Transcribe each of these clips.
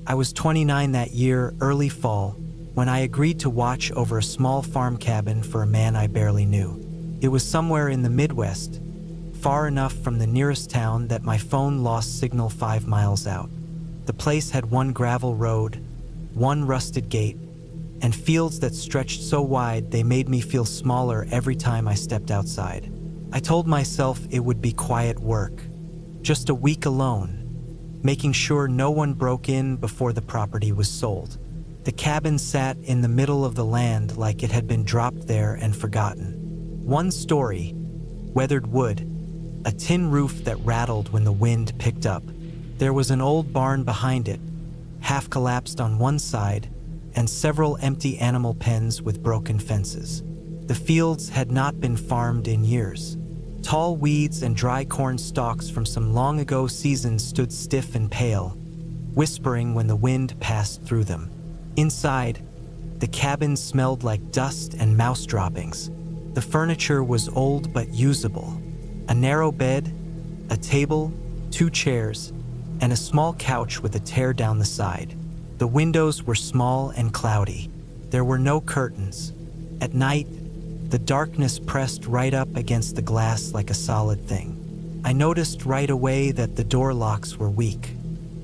I was 29 that year, early fall, when I agreed to watch over a small farm cabin for a man I barely knew. It was somewhere in the Midwest, far enough from the nearest town that my phone lost signal 5 miles out. The place had one gravel road, one rusted gate, and fields that stretched so wide they made me feel smaller every time I stepped outside. I told myself it would be quiet work, just a week alone, making sure no one broke in before the property was sold. The cabin sat in the middle of the land like it had been dropped there and forgotten. One story, weathered wood, a tin roof that rattled when the wind picked up. There was an old barn behind it, half collapsed on one side, and several empty animal pens with broken fences. The fields had not been farmed in years. Tall weeds and dry corn stalks from some long ago season stood stiff and pale, whispering when the wind passed through them. Inside, the cabin smelled like dust and mouse droppings. The furniture was old but usable. A narrow bed, a table, 2 chairs, and a small couch with a tear down the side. The windows were small and cloudy. There were no curtains. At night, the darkness pressed right up against the glass like a solid thing. I noticed right away that the door locks were weak.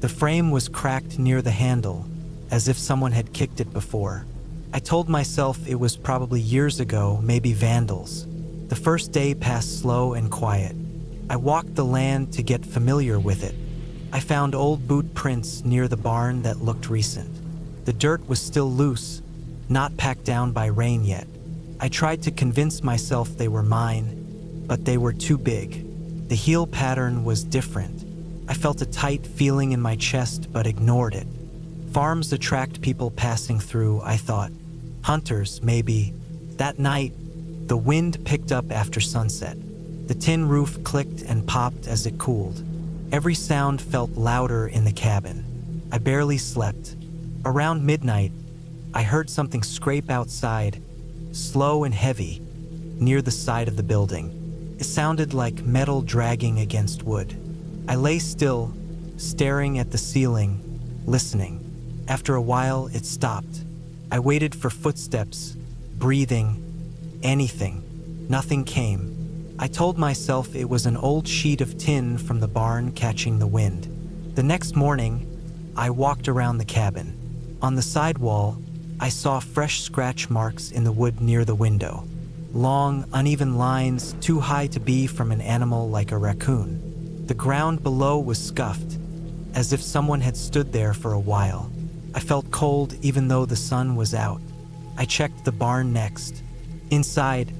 The frame was cracked near the handle, as if someone had kicked it before. I told myself it was probably years ago, maybe vandals. The first day passed slow and quiet. I walked the land to get familiar with it. I found old boot prints near the barn that looked recent. The dirt was still loose, not packed down by rain yet. I tried to convince myself they were mine, but they were too big. The heel pattern was different. I felt a tight feeling in my chest but ignored it. Farms attract people passing through, I thought. Hunters, maybe. That night, the wind picked up after sunset. The tin roof clicked and popped as it cooled. Every sound felt louder in the cabin. I barely slept. Around midnight, I heard something scrape outside, slow and heavy, near the side of the building. It sounded like metal dragging against wood. I lay still, staring at the ceiling, listening. After a while, it stopped. I waited for footsteps, breathing, anything. Nothing came. I told myself it was an old sheet of tin from the barn catching the wind. The next morning, I walked around the cabin. On the side wall, I saw fresh scratch marks in the wood near the window. Long, uneven lines, too high to be from an animal like a raccoon. The ground below was scuffed, as if someone had stood there for a while. I felt cold even though the sun was out. I checked the barn next. Inside,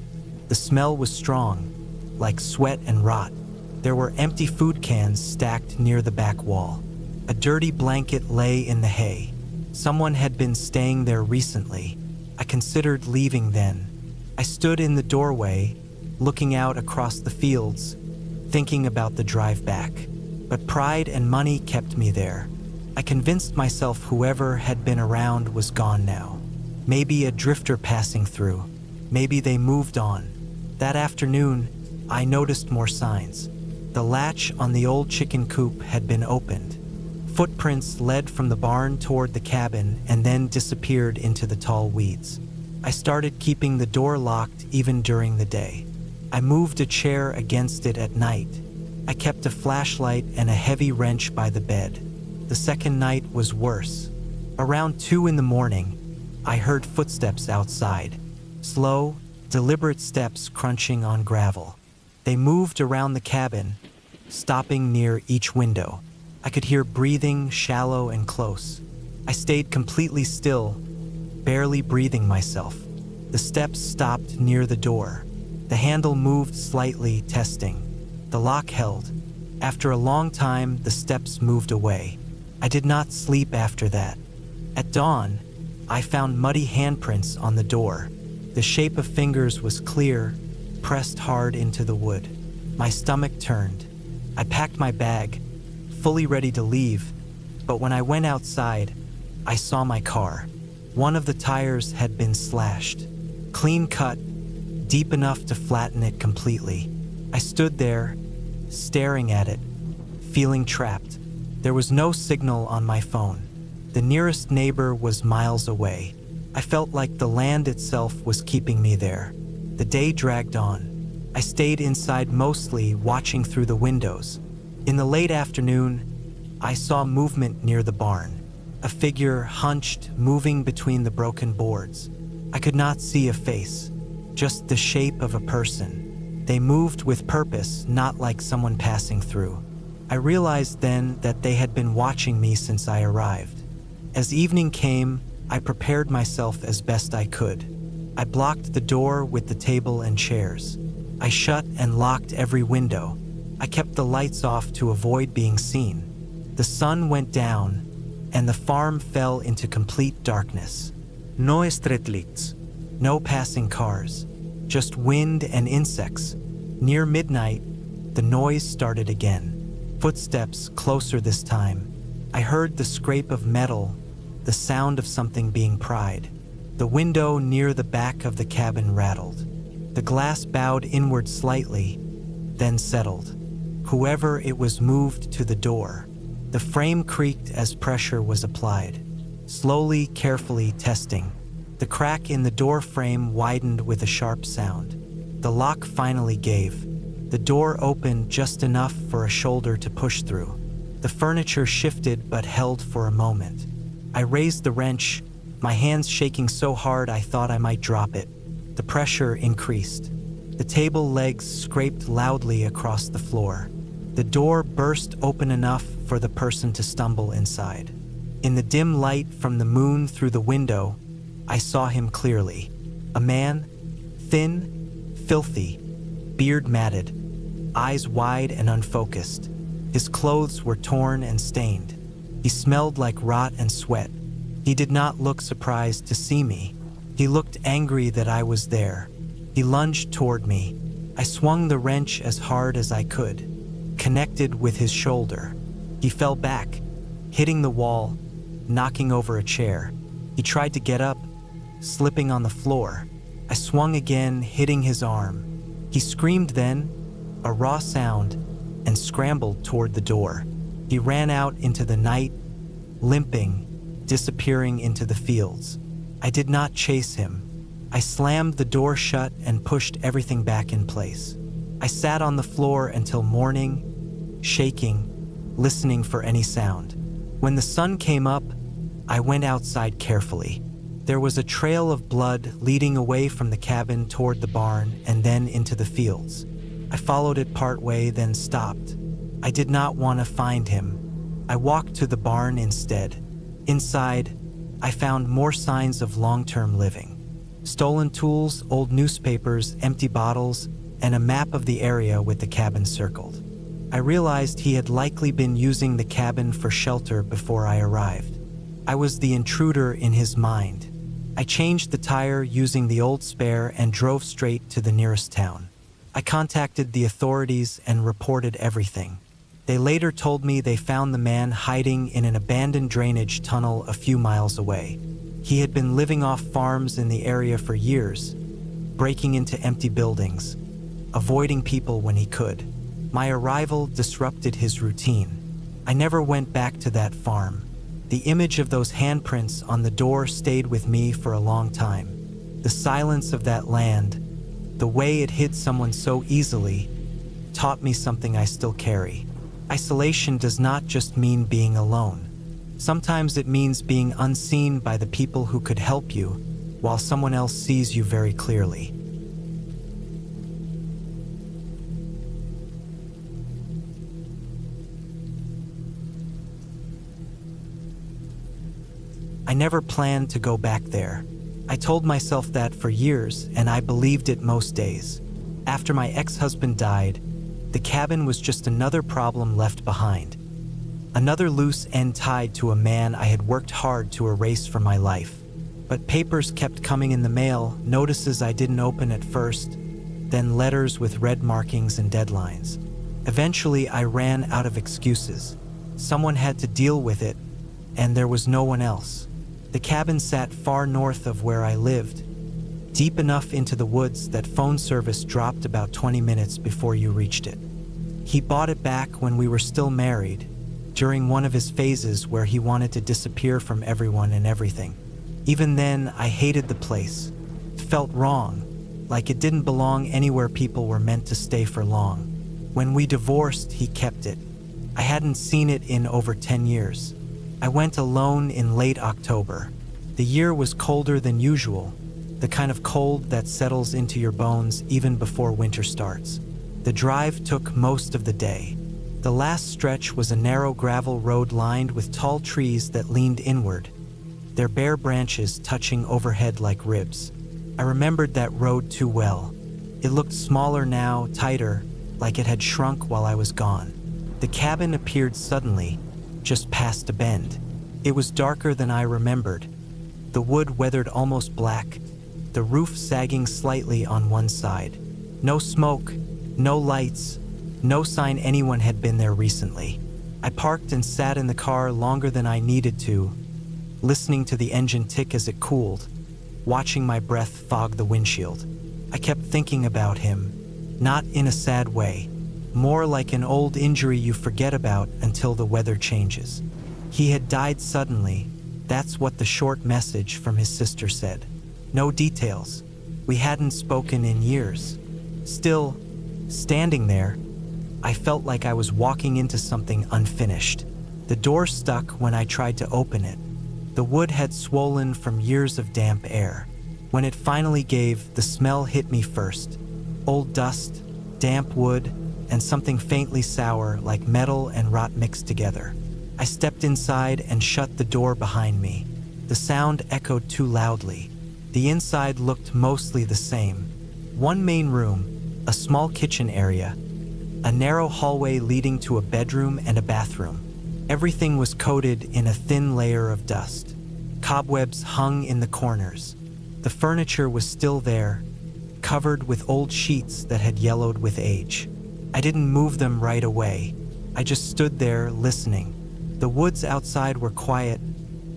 the smell was strong, like sweat and rot. There were empty food cans stacked near the back wall. A dirty blanket lay in the hay. Someone had been staying there recently. I considered leaving then. I stood in the doorway, looking out across the fields, thinking about the drive back. But pride and money kept me there. I convinced myself whoever had been around was gone now. Maybe a drifter passing through. Maybe they moved on. That afternoon, I noticed more signs. The latch on the old chicken coop had been opened. Footprints led from the barn toward the cabin and then disappeared into the tall weeds. I started keeping the door locked even during the day. I moved a chair against it at night. I kept a flashlight and a heavy wrench by the bed. The second night was worse. Around 2 in the morning, I heard footsteps outside. Slow, deliberate steps crunching on gravel. They moved around the cabin, stopping near each window. I could hear breathing, shallow and close. I stayed completely still, barely breathing myself. The steps stopped near the door. The handle moved slightly, testing. The lock held. After a long time, the steps moved away. I did not sleep after that. At dawn, I found muddy handprints on the door. The shape of fingers was clear, pressed hard into the wood. My stomach turned. I packed my bag, fully ready to leave, but when I went outside, I saw my car. One of the tires had been slashed. Clean cut, deep enough to flatten it completely. I stood there, staring at it, feeling trapped. There was no signal on my phone. The nearest neighbor was miles away. I felt like the land itself was keeping me there. The day dragged on. I stayed inside mostly, watching through the windows. In the late afternoon, I saw movement near the barn. A figure hunched, moving between the broken boards. I could not see a face, just the shape of a person. They moved with purpose, not like someone passing through. I realized then that they had been watching me since I arrived. As evening came, I prepared myself as best I could. I blocked the door with the table and chairs. I shut and locked every window. I kept the lights off to avoid being seen. The sun went down, and the farm fell into complete darkness. No streetlights, no passing cars, just wind and insects. Near midnight, the noise started again. Footsteps closer this time. I heard the scrape of metal, the sound of something being pried. The window near the back of the cabin rattled. The glass bowed inward slightly, then settled. Whoever it was moved to the door. The frame creaked as pressure was applied. Slowly, carefully testing. The crack in the door frame widened with a sharp sound. The lock finally gave. The door opened just enough for a shoulder to push through. The furniture shifted but held for a moment. I raised the wrench, my hands shaking so hard I thought I might drop it. The pressure increased. The table legs scraped loudly across the floor. The door burst open enough for the person to stumble inside. In the dim light from the moon through the window, I saw him clearly. A man, thin, filthy, beard matted, eyes wide and unfocused. His clothes were torn and stained. He smelled like rot and sweat. He did not look surprised to see me. He looked angry that I was there. He lunged toward me. I swung the wrench as hard as I could, connected with his shoulder. He fell back, hitting the wall, knocking over a chair. He tried to get up, slipping on the floor. I swung again, hitting his arm. He screamed then, a raw sound, and scrambled toward the door. He ran out into the night, limping, disappearing into the fields. I did not chase him. I slammed the door shut and pushed everything back in place. I sat on the floor until morning, shaking, listening for any sound. When the sun came up, I went outside carefully. There was a trail of blood leading away from the cabin toward the barn and then into the fields. I followed it part way, then stopped. I did not want to find him. I walked to the barn instead. Inside, I found more signs of long-term living. Stolen tools, old newspapers, empty bottles, and a map of the area with the cabin circled. I realized he had likely been using the cabin for shelter before I arrived. I was the intruder in his mind. I changed the tire using the old spare and drove straight to the nearest town. I contacted the authorities and reported everything. They later told me they found the man hiding in an abandoned drainage tunnel a few miles away. He had been living off farms in the area for years, breaking into empty buildings, avoiding people when he could. My arrival disrupted his routine. I never went back to that farm. The image of those handprints on the door stayed with me for a long time. The silence of that land, the way it hid someone so easily, taught me something I still carry. Isolation does not just mean being alone. Sometimes it means being unseen by the people who could help you, while someone else sees you very clearly. I never planned to go back there. I told myself that for years, and I believed it most days. After my ex-husband died, the cabin was just another problem left behind. Another loose end tied to a man I had worked hard to erase from my life. But papers kept coming in the mail, notices I didn't open at first, then letters with red markings and deadlines. Eventually, I ran out of excuses. Someone had to deal with it, and there was no one else. The cabin sat far north of where I lived, deep enough into the woods that phone service dropped about 20 minutes before you reached it. He bought it back when we were still married, during one of his phases where he wanted to disappear from everyone and everything. Even then, I hated the place. It felt wrong, like it didn't belong anywhere people were meant to stay for long. When we divorced, he kept it. I hadn't seen it in over 10 years. I went alone in late October. The year was colder than usual, the kind of cold that settles into your bones even before winter starts. The drive took most of the day. The last stretch was a narrow gravel road lined with tall trees that leaned inward, their bare branches touching overhead like ribs. I remembered that road too well. It looked smaller now, tighter, like it had shrunk while I was gone. The cabin appeared suddenly, just past a bend. It was darker than I remembered. The wood weathered almost black, the roof sagging slightly on one side. No smoke, no lights, no sign anyone had been there recently. I parked and sat in the car longer than I needed to, listening to the engine tick as it cooled, watching my breath fog the windshield. I kept thinking about him, not in a sad way, more like an old injury you forget about until the weather changes. He had died suddenly. That's what the short message from his sister said. No details. We hadn't spoken in years. Still, standing there, I felt like I was walking into something unfinished. The door stuck when I tried to open it. The wood had swollen from years of damp air. When it finally gave, the smell hit me first. Old dust, damp wood, and something faintly sour like metal and rot mixed together. I stepped inside and shut the door behind me. The sound echoed too loudly. The inside looked mostly the same. One main room, a small kitchen area, a narrow hallway leading to a bedroom and a bathroom. Everything was coated in a thin layer of dust. Cobwebs hung in the corners. The furniture was still there, covered with old sheets that had yellowed with age. I didn't move them right away. I just stood there listening. The woods outside were quiet,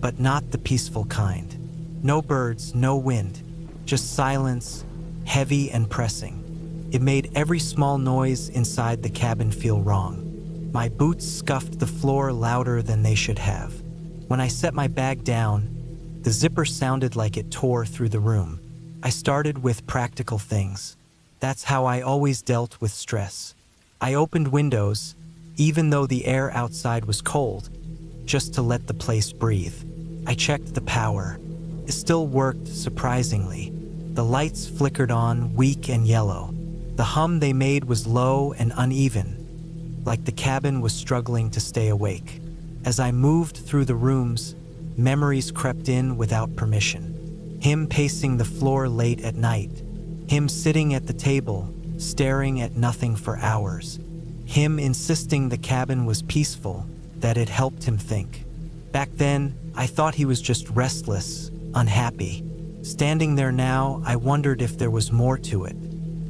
but not the peaceful kind. No birds, no wind, just silence, heavy and pressing. It made every small noise inside the cabin feel wrong. My boots scuffed the floor louder than they should have. When I set my bag down, the zipper sounded like it tore through the room. I started with practical things. That's how I always dealt with stress. I opened windows, even though the air outside was cold, just to let the place breathe. I checked the power. It still worked, surprisingly. The lights flickered on, weak and yellow. The hum they made was low and uneven, like the cabin was struggling to stay awake. As I moved through the rooms, memories crept in without permission. Him pacing the floor late at night. Him sitting at the table, staring at nothing for hours. Him insisting the cabin was peaceful, that it helped him think. Back then, I thought he was just restless, unhappy. Standing there now, I wondered if there was more to it.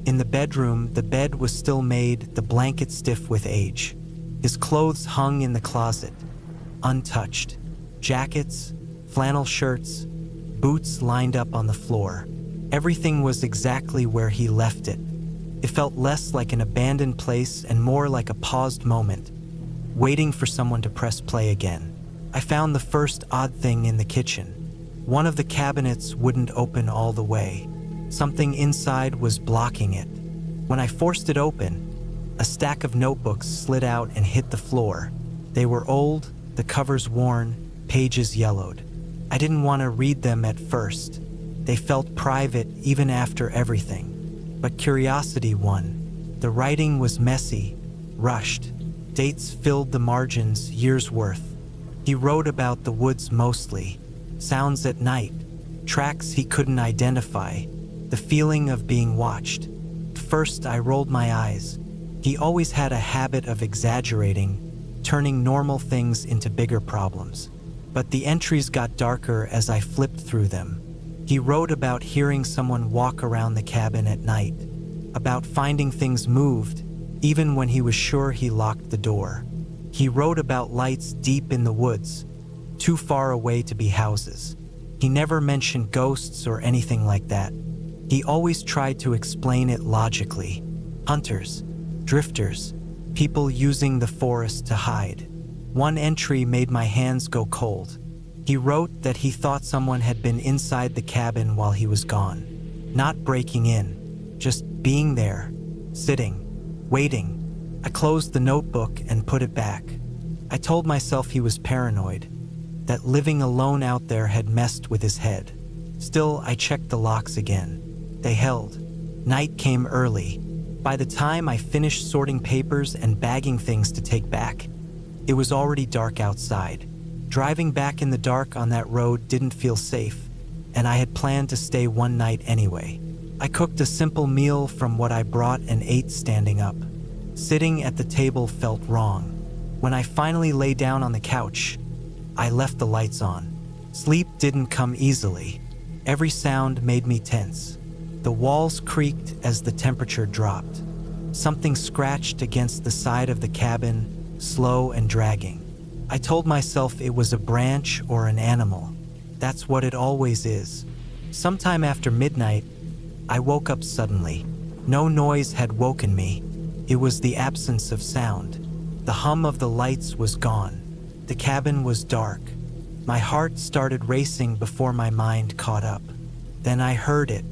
In the bedroom, the bed was still made, the blanket stiff with age. His clothes hung in the closet, untouched. Jackets, flannel shirts, boots lined up on the floor. Everything was exactly where he left it. It felt less like an abandoned place and more like a paused moment, waiting for someone to press play again. I found the first odd thing in the kitchen. One of the cabinets wouldn't open all the way. Something inside was blocking it. When I forced it open, a stack of notebooks slid out and hit the floor. They were old, the covers worn, pages yellowed. I didn't want to read them at first. They felt private even after everything. But curiosity won. The writing was messy, rushed. Dates filled the margins, years worth. He wrote about the woods mostly, sounds at night, tracks he couldn't identify, the feeling of being watched. First, I rolled my eyes. He always had a habit of exaggerating, turning normal things into bigger problems. But the entries got darker as I flipped through them. He wrote about hearing someone walk around the cabin at night, about finding things moved, even when he was sure he locked the door. He wrote about lights deep in the woods, too far away to be houses. He never mentioned ghosts or anything like that. He always tried to explain it logically. Hunters, drifters, people using the forest to hide. One entry made my hands go cold. He wrote that he thought someone had been inside the cabin while he was gone. Not breaking in, just being there, sitting, waiting. I closed the notebook and put it back. I told myself he was paranoid, that living alone out there had messed with his head. Still, I checked the locks again. They held. Night came early. By the time I finished sorting papers and bagging things to take back, it was already dark outside. Driving back in the dark on that road didn't feel safe, and I had planned to stay one night anyway. I cooked a simple meal from what I brought and ate standing up. Sitting at the table felt wrong. When I finally lay down on the couch, I left the lights on. Sleep didn't come easily. Every sound made me tense. The walls creaked as the temperature dropped. Something scratched against the side of the cabin, slow and dragging. I told myself it was a branch or an animal. That's what it always is. Sometime after midnight, I woke up suddenly. No noise had woken me. It was the absence of sound. The hum of the lights was gone. The cabin was dark. My heart started racing before my mind caught up. Then I heard it.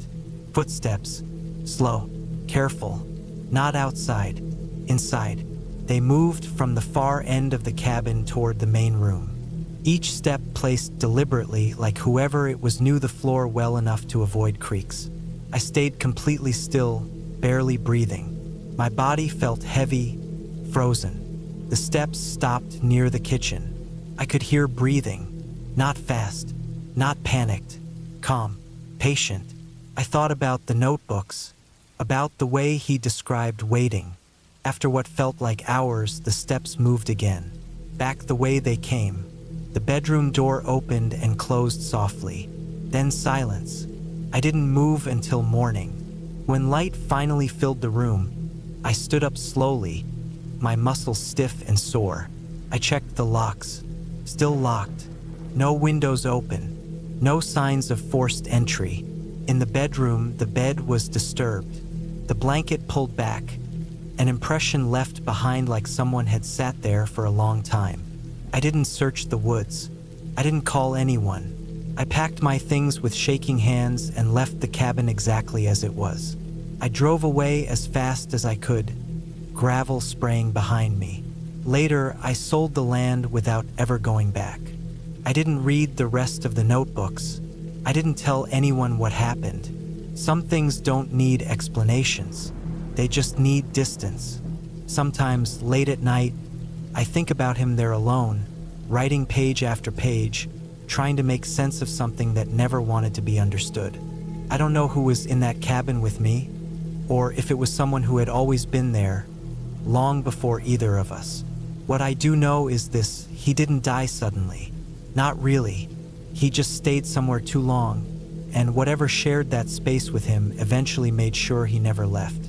Footsteps. Slow. Careful. Not outside. Inside. They moved from the far end of the cabin toward the main room. Each step placed deliberately, like whoever it was knew the floor well enough to avoid creaks. I stayed completely still, barely breathing. My body felt heavy, frozen. The steps stopped near the kitchen. I could hear breathing, not fast, not panicked, calm, patient. I thought about the notebooks, about the way he described waiting. After what felt like hours, the steps moved again, back the way they came. The bedroom door opened and closed softly, then silence. I didn't move until morning. When light finally filled the room, I stood up slowly, my muscles stiff and sore. I checked the locks. Still locked. No windows open. No signs of forced entry. In the bedroom, the bed was disturbed. The blanket pulled back. An impression left behind like someone had sat there for a long time. I didn't search the woods. I didn't call anyone. I packed my things with shaking hands and left the cabin exactly as it was. I drove away as fast as I could, gravel spraying behind me. Later, I sold the land without ever going back. I didn't read the rest of the notebooks. I didn't tell anyone what happened. Some things don't need explanations. They just need distance. Sometimes, late at night, I think about him there alone, writing page after page, trying to make sense of something that never wanted to be understood. I don't know who was in that cabin with me, or if it was someone who had always been there, long before either of us. What I do know is this: he didn't die suddenly. Not really. He just stayed somewhere too long, and whatever shared that space with him eventually made sure he never left.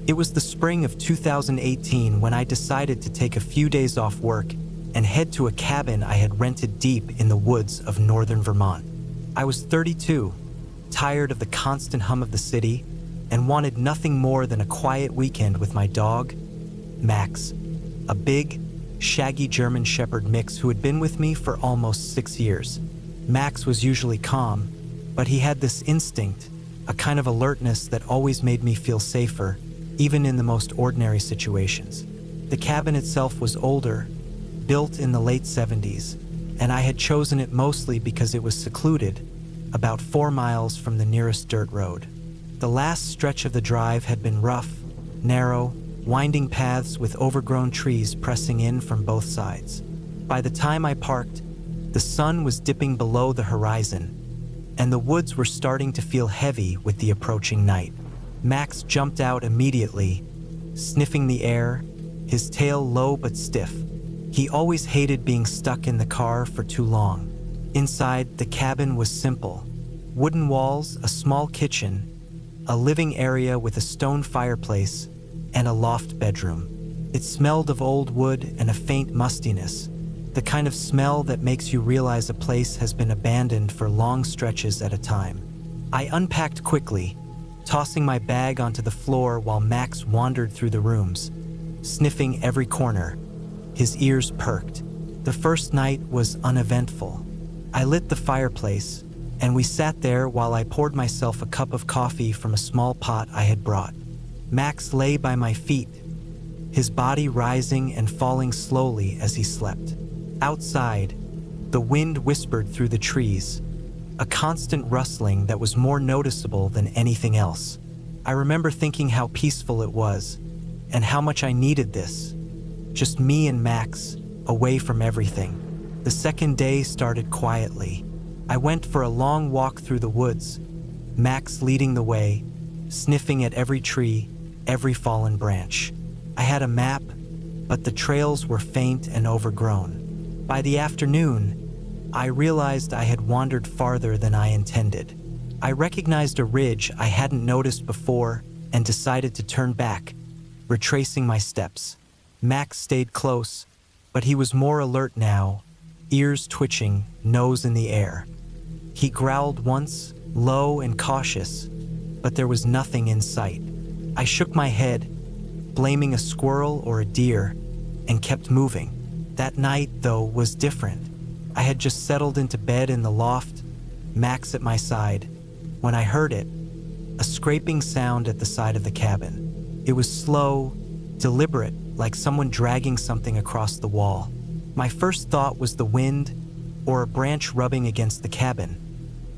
It was the spring of 2018 when I decided to take a few days off work and head to a cabin I had rented deep in the woods of northern Vermont. I was 32, tired of the constant hum of the city, and wanted nothing more than a quiet weekend with my dog, Max, a big, shaggy German Shepherd mix who had been with me for almost 6 years. Max was usually calm, but he had this instinct, a kind of alertness that always made me feel safer, even in the most ordinary situations. The cabin itself was older, built in the late 70s, and I had chosen it mostly because it was secluded, about 4 miles from the nearest dirt road. The last stretch of the drive had been rough, narrow, winding paths with overgrown trees pressing in from both sides. By the time I parked, the sun was dipping below the horizon, and the woods were starting to feel heavy with the approaching night. Max jumped out immediately, sniffing the air, his tail low but stiff. He always hated being stuck in the car for too long. Inside, the cabin was simple. Wooden walls, a small kitchen, a living area with a stone fireplace, and a loft bedroom. It smelled of old wood and a faint mustiness, the kind of smell that makes you realize a place has been abandoned for long stretches at a time. I unpacked quickly, tossing my bag onto the floor while Max wandered through the rooms, sniffing every corner. His ears perked. The first night was uneventful. I lit the fireplace, and we sat there while I poured myself a cup of coffee from a small pot I had brought. Max lay by my feet, his body rising and falling slowly as he slept. Outside, the wind whispered through the trees, a constant rustling that was more noticeable than anything else. I remember thinking how peaceful it was, and how much I needed this. Just me and Max, away from everything. The second day started quietly. I went for a long walk through the woods, Max leading the way, sniffing at every tree, every fallen branch. I had a map, but the trails were faint and overgrown. By the afternoon, I realized I had wandered farther than I intended. I recognized a ridge I hadn't noticed before and decided to turn back, retracing my steps. Max stayed close, but he was more alert now, ears twitching, nose in the air. He growled once, low and cautious, but there was nothing in sight. I shook my head, blaming a squirrel or a deer, and kept moving. That night, though, was different. I had just settled into bed in the loft, Max at my side, when I heard it, a scraping sound at the side of the cabin. It was slow, deliberate, like someone dragging something across the wall. My first thought was the wind or a branch rubbing against the cabin,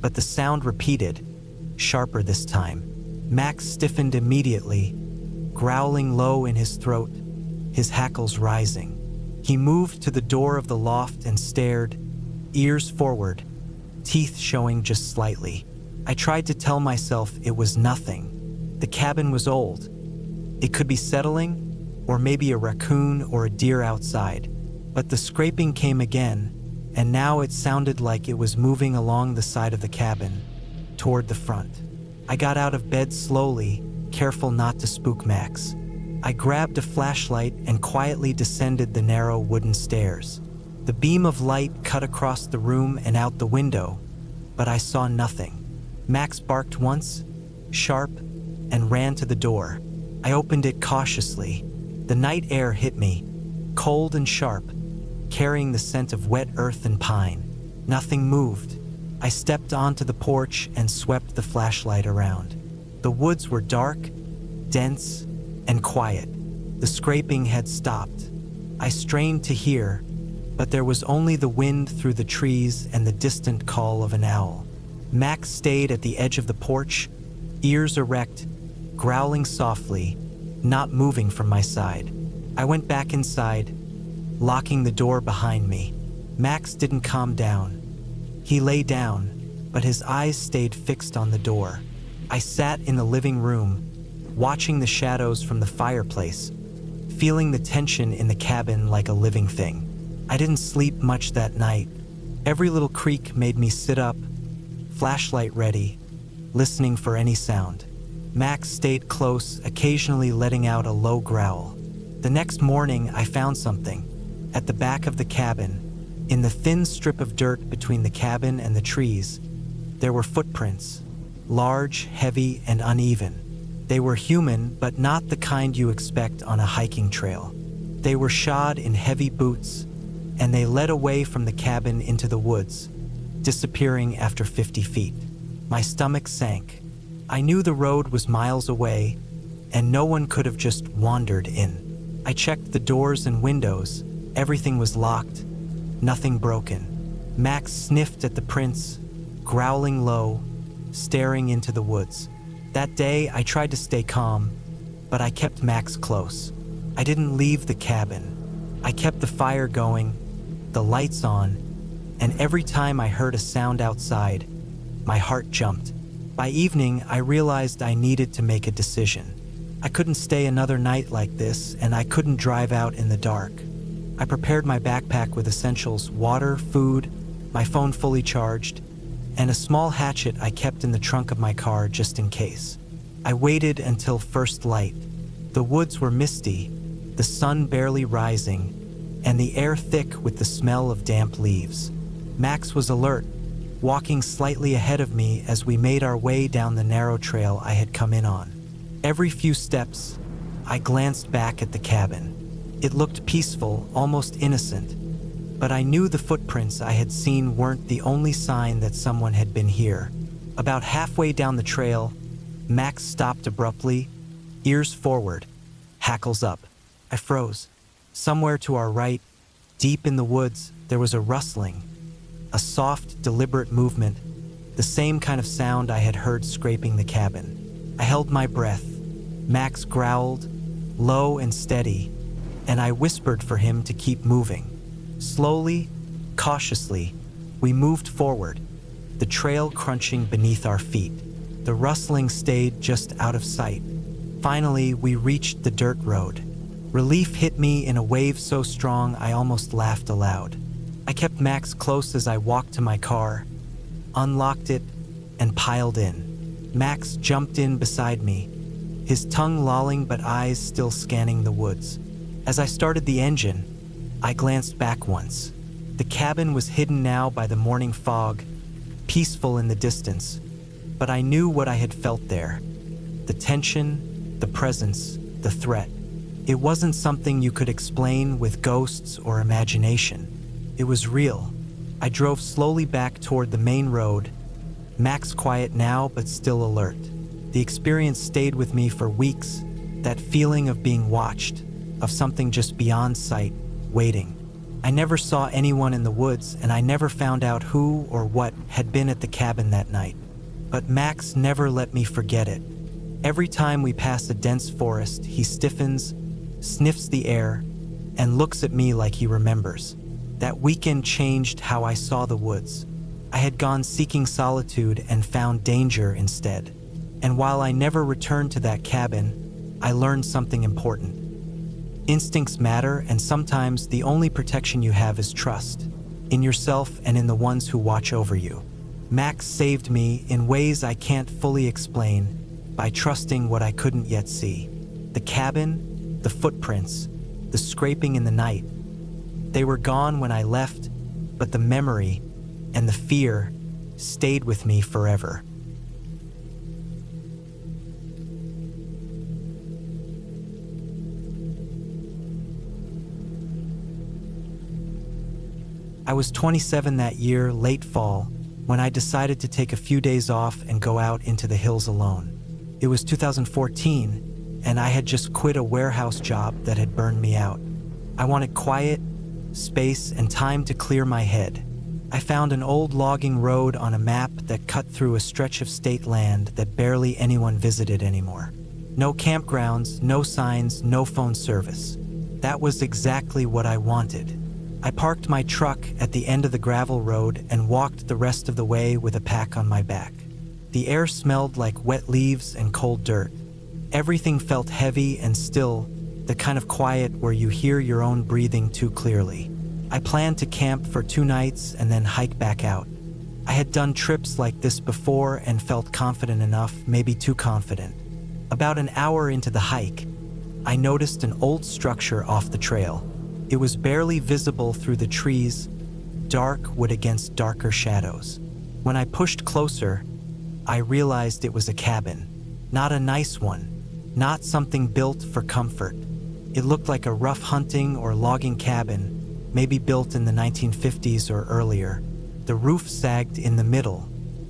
but the sound repeated, sharper this time. Max stiffened immediately, growling low in his throat, his hackles rising. He moved to the door of the loft and stared, ears forward, teeth showing just slightly. I tried to tell myself it was nothing. The cabin was old. It could be settling, or maybe a raccoon or a deer outside. But the scraping came again, and now it sounded like it was moving along the side of the cabin, toward the front. I got out of bed slowly, careful not to spook Max. I grabbed a flashlight and quietly descended the narrow wooden stairs. The beam of light cut across the room and out the window, but I saw nothing. Max barked once, sharp, and ran to the door. I opened it cautiously. The night air hit me, cold and sharp, carrying the scent of wet earth and pine. Nothing moved. I stepped onto the porch and swept the flashlight around. The woods were dark, dense, and quiet. The scraping had stopped. I strained to hear, but there was only the wind through the trees and the distant call of an owl. Max stayed at the edge of the porch, ears erect, growling softly, not moving from my side. I went back inside, locking the door behind me. Max didn't calm down. He lay down, but his eyes stayed fixed on the door. I sat in the living room, watching the shadows from the fireplace, feeling the tension in the cabin like a living thing. I didn't sleep much that night. Every little creak made me sit up, flashlight ready, listening for any sound. Max stayed close, occasionally letting out a low growl. The next morning, I found something. At the back of the cabin, in the thin strip of dirt between the cabin and the trees, there were footprints, large, heavy, and uneven. They were human, but not the kind you expect on a hiking trail. They were shod in heavy boots, and they led away from the cabin into the woods, disappearing after 50 feet. My stomach sank. I knew the road was miles away, and no one could have just wandered in. I checked the doors and windows. Everything was locked, nothing broken. Max sniffed at the prints, growling low, staring into the woods. That day, I tried to stay calm, but I kept Max close. I didn't leave the cabin. I kept the fire going, the lights on, and every time I heard a sound outside, my heart jumped. By evening, I realized I needed to make a decision. I couldn't stay another night like this, and I couldn't drive out in the dark. I prepared my backpack with essentials: water, food, my phone fully charged, and a small hatchet I kept in the trunk of my car just in case. I waited until first light. The woods were misty, the sun barely rising, and the air thick with the smell of damp leaves. Max was alert, walking slightly ahead of me as we made our way down the narrow trail I had come in on. Every few steps, I glanced back at the cabin. It looked peaceful, almost innocent, but I knew the footprints I had seen weren't the only sign that someone had been here. About halfway down the trail, Max stopped abruptly, ears forward, hackles up. I froze. Somewhere to our right, deep in the woods, there was a rustling, a soft, deliberate movement, the same kind of sound I had heard scraping the cabin. I held my breath. Max growled, low and steady, and I whispered for him to keep moving. Slowly, cautiously, we moved forward, the trail crunching beneath our feet. The rustling stayed just out of sight. Finally, we reached the dirt road. Relief hit me in a wave so strong I almost laughed aloud. I kept Max close as I walked to my car, unlocked it, and piled in. Max jumped in beside me, his tongue lolling but eyes still scanning the woods. As I started the engine, I glanced back once. The cabin was hidden now by the morning fog, peaceful in the distance, but I knew what I had felt there. The tension, the presence, the threat. It wasn't something you could explain with ghosts or imagination. It was real. I drove slowly back toward the main road, Max quiet now but still alert. The experience stayed with me for weeks, that feeling of being watched, of something just beyond sight, waiting. I never saw anyone in the woods, and I never found out who or what had been at the cabin that night. But Max never let me forget it. Every time we pass a dense forest, he stiffens, sniffs the air, and looks at me like he remembers. That weekend changed how I saw the woods. I had gone seeking solitude and found danger instead. And while I never returned to that cabin, I learned something important. Instincts matter, and sometimes the only protection you have is trust, in yourself and in the ones who watch over you. Max saved me in ways I can't fully explain by trusting what I couldn't yet see. The cabin, the footprints, the scraping in the night. They were gone when I left, but the memory and the fear stayed with me forever. I was 27 that year, late fall, when I decided to take a few days off and go out into the hills alone. It was 2014, and I had just quit a warehouse job that had burned me out. I wanted quiet, space, and time to clear my head. I found an old logging road on a map that cut through a stretch of state land that barely anyone visited anymore. No campgrounds, no signs, no phone service. That was exactly what I wanted. I parked my truck at the end of the gravel road and walked the rest of the way with a pack on my back. The air smelled like wet leaves and cold dirt. Everything felt heavy and still, the kind of quiet where you hear your own breathing too clearly. I planned to camp for 2 nights and then hike back out. I had done trips like this before and felt confident enough, maybe too confident. About an hour into the hike, I noticed an old structure off the trail. It was barely visible through the trees, dark wood against darker shadows. When I pushed closer, I realized it was a cabin. Not a nice one, not something built for comfort. It looked like a rough hunting or logging cabin, maybe built in the 1950s or earlier. The roof sagged in the middle.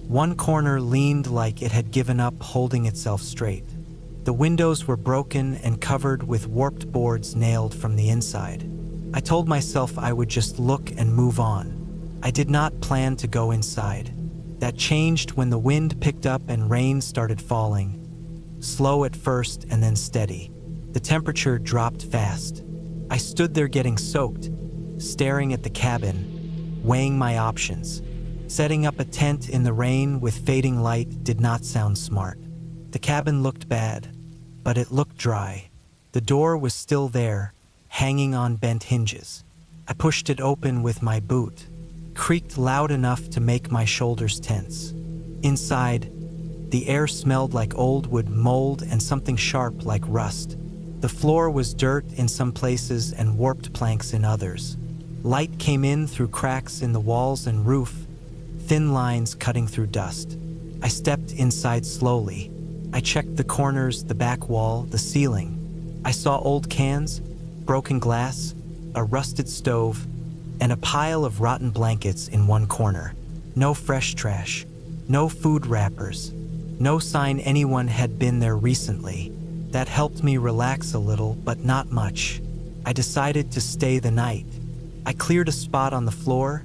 One corner leaned like it had given up holding itself straight. The windows were broken and covered with warped boards nailed from the inside. I told myself I would just look and move on. I did not plan to go inside. That changed when the wind picked up and rain started falling. Slow at first and then steady. The temperature dropped fast. I stood there getting soaked, staring at the cabin, weighing my options. Setting up a tent in the rain with fading light did not sound smart. The cabin looked bad, but it looked dry. The door was still there, hanging on bent hinges. I pushed it open with my boot, creaked loud enough to make my shoulders tense. Inside, the air smelled like old wood, mold, and something sharp like rust. The floor was dirt in some places and warped planks in others. Light came in through cracks in the walls and roof, thin lines cutting through dust. I stepped inside slowly. I checked the corners, the back wall, the ceiling. I saw old cans, broken glass, a rusted stove, and a pile of rotten blankets in one corner. No fresh trash, no food wrappers, no sign anyone had been there recently. That helped me relax a little, but not much. I decided to stay the night. I cleared a spot on the floor,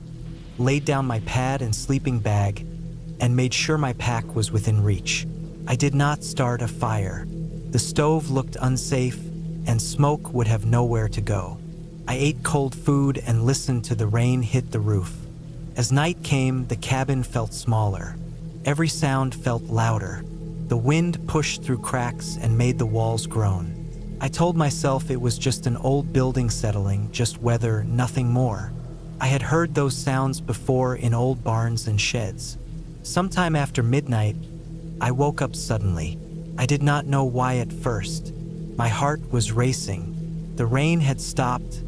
laid down my pad and sleeping bag, and made sure my pack was within reach. I did not start a fire. The stove looked unsafe, and smoke would have nowhere to go. I ate cold food and listened to the rain hit the roof. As night came, the cabin felt smaller. Every sound felt louder. The wind pushed through cracks and made the walls groan. I told myself it was just an old building settling, just weather, nothing more. I had heard those sounds before in old barns and sheds. Sometime after midnight, I woke up suddenly. I did not know why at first. My heart was racing. The rain had stopped,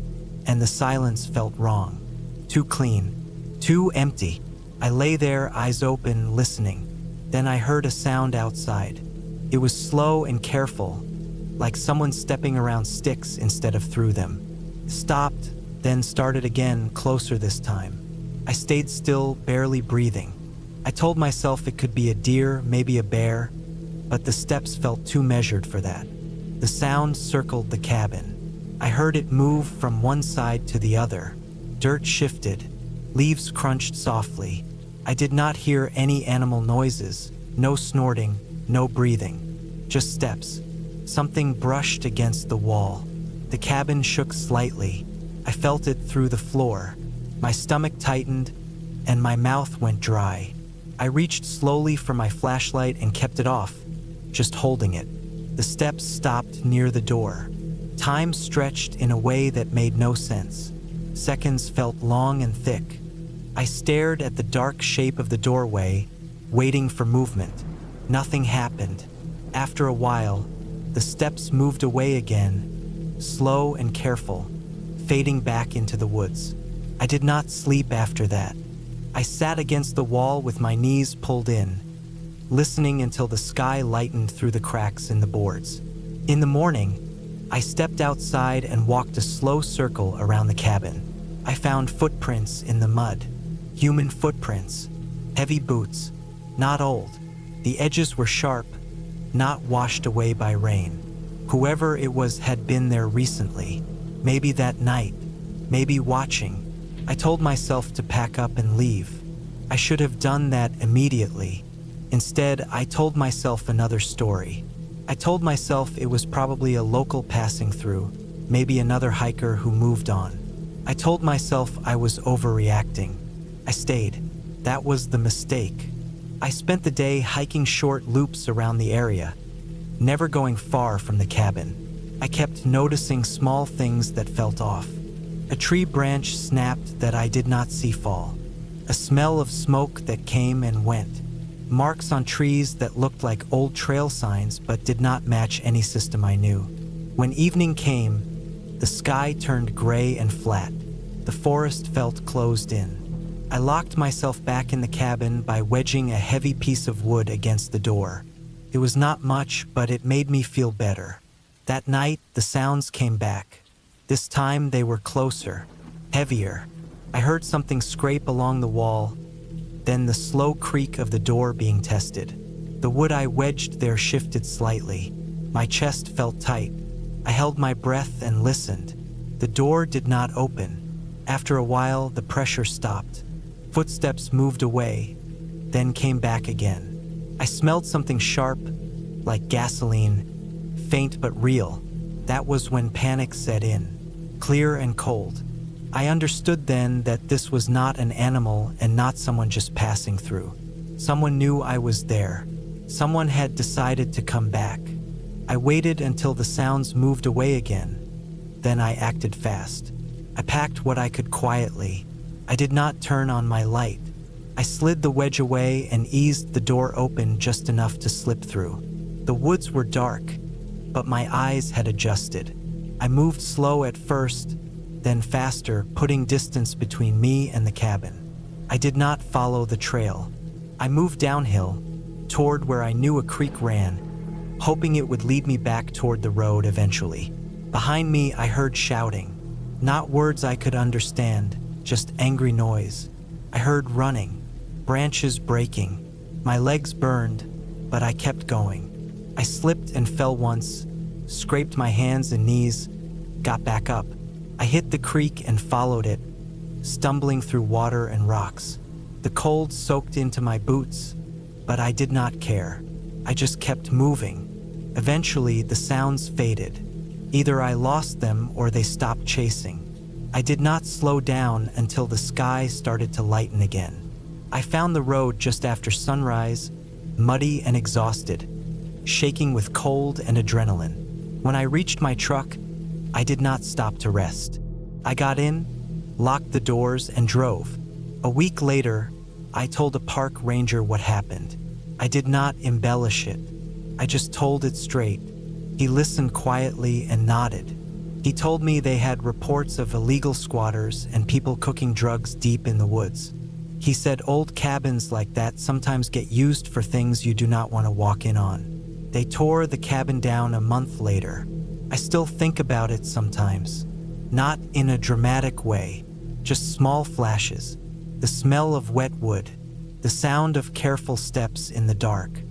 and the silence felt wrong. Too clean, too empty. I lay there, eyes open, listening. Then I heard a sound outside. It was slow and careful, like someone stepping around sticks instead of through them. Stopped, then started again, closer this time. I stayed still, barely breathing. I told myself it could be a deer, maybe a bear, but the steps felt too measured for that. The sound circled the cabin. I heard it move from one side to the other. Dirt shifted. Leaves crunched softly. I did not hear any animal noises, no snorting, no breathing, just steps. Something brushed against the wall. The cabin shook slightly. I felt it through the floor. My stomach tightened, and my mouth went dry. I reached slowly for my flashlight and kept it off, just holding it. The steps stopped near the door. Time stretched in a way that made no sense. Seconds felt long and thick. I stared at the dark shape of the doorway, waiting for movement. Nothing happened. After a while, the steps moved away again, slow and careful, fading back into the woods. I did not sleep after that. I sat against the wall with my knees pulled in, listening until the sky lightened through the cracks in the boards. In the morning, I stepped outside and walked a slow circle around the cabin. I found footprints in the mud. Human footprints, heavy boots, not old. The edges were sharp, not washed away by rain. Whoever it was had been there recently, maybe that night, maybe watching. I told myself to pack up and leave. I should have done that immediately. Instead, I told myself another story. I told myself it was probably a local passing through, maybe another hiker who moved on. I told myself I was overreacting. I stayed. That was the mistake. I spent the day hiking short loops around the area, never going far from the cabin. I kept noticing small things that felt off. A tree branch snapped that I did not see fall. A smell of smoke that came and went. Marks on trees that looked like old trail signs but did not match any system I knew. When evening came, the sky turned gray and flat. The forest felt closed in. I locked myself back in the cabin by wedging a heavy piece of wood against the door. It was not much, but it made me feel better. That night, the sounds came back. This time they were closer, heavier. I heard something scrape along the wall, then the slow creak of the door being tested. The wood I wedged there shifted slightly. My chest felt tight. I held my breath and listened. The door did not open. After a while, the pressure stopped. Footsteps moved away, then came back again. I smelled something sharp, like gasoline, faint but real. That was when panic set in, clear and cold. I understood then that this was not an animal and not someone just passing through. Someone knew I was there. Someone had decided to come back. I waited until the sounds moved away again. Then I acted fast. I packed what I could quietly. I did not turn on my light. I slid the wedge away and eased the door open just enough to slip through. The woods were dark, but my eyes had adjusted. I moved slow at first, then faster, putting distance between me and the cabin. I did not follow the trail. I moved downhill, toward where I knew a creek ran, hoping it would lead me back toward the road eventually. Behind me, I heard shouting. Not words I could understand, just angry noise. I heard running, branches breaking. My legs burned, but I kept going. I slipped and fell once, scraped my hands and knees, got back up. I hit the creek and followed it, stumbling through water and rocks. The cold soaked into my boots, but I did not care. I just kept moving. Eventually, the sounds faded. Either I lost them or they stopped chasing. I did not slow down until the sky started to lighten again. I found the road just after sunrise, muddy and exhausted, shaking with cold and adrenaline. When I reached my truck, I did not stop to rest. I got in, locked the doors, and drove. A week later, I told a park ranger what happened. I did not embellish it. I just told it straight. He listened quietly and nodded. He told me they had reports of illegal squatters and people cooking drugs deep in the woods. He said old cabins like that sometimes get used for things you do not want to walk in on. They tore the cabin down a month later. I still think about it sometimes. Not in a dramatic way, just small flashes. The smell of wet wood, the sound of careful steps in the dark,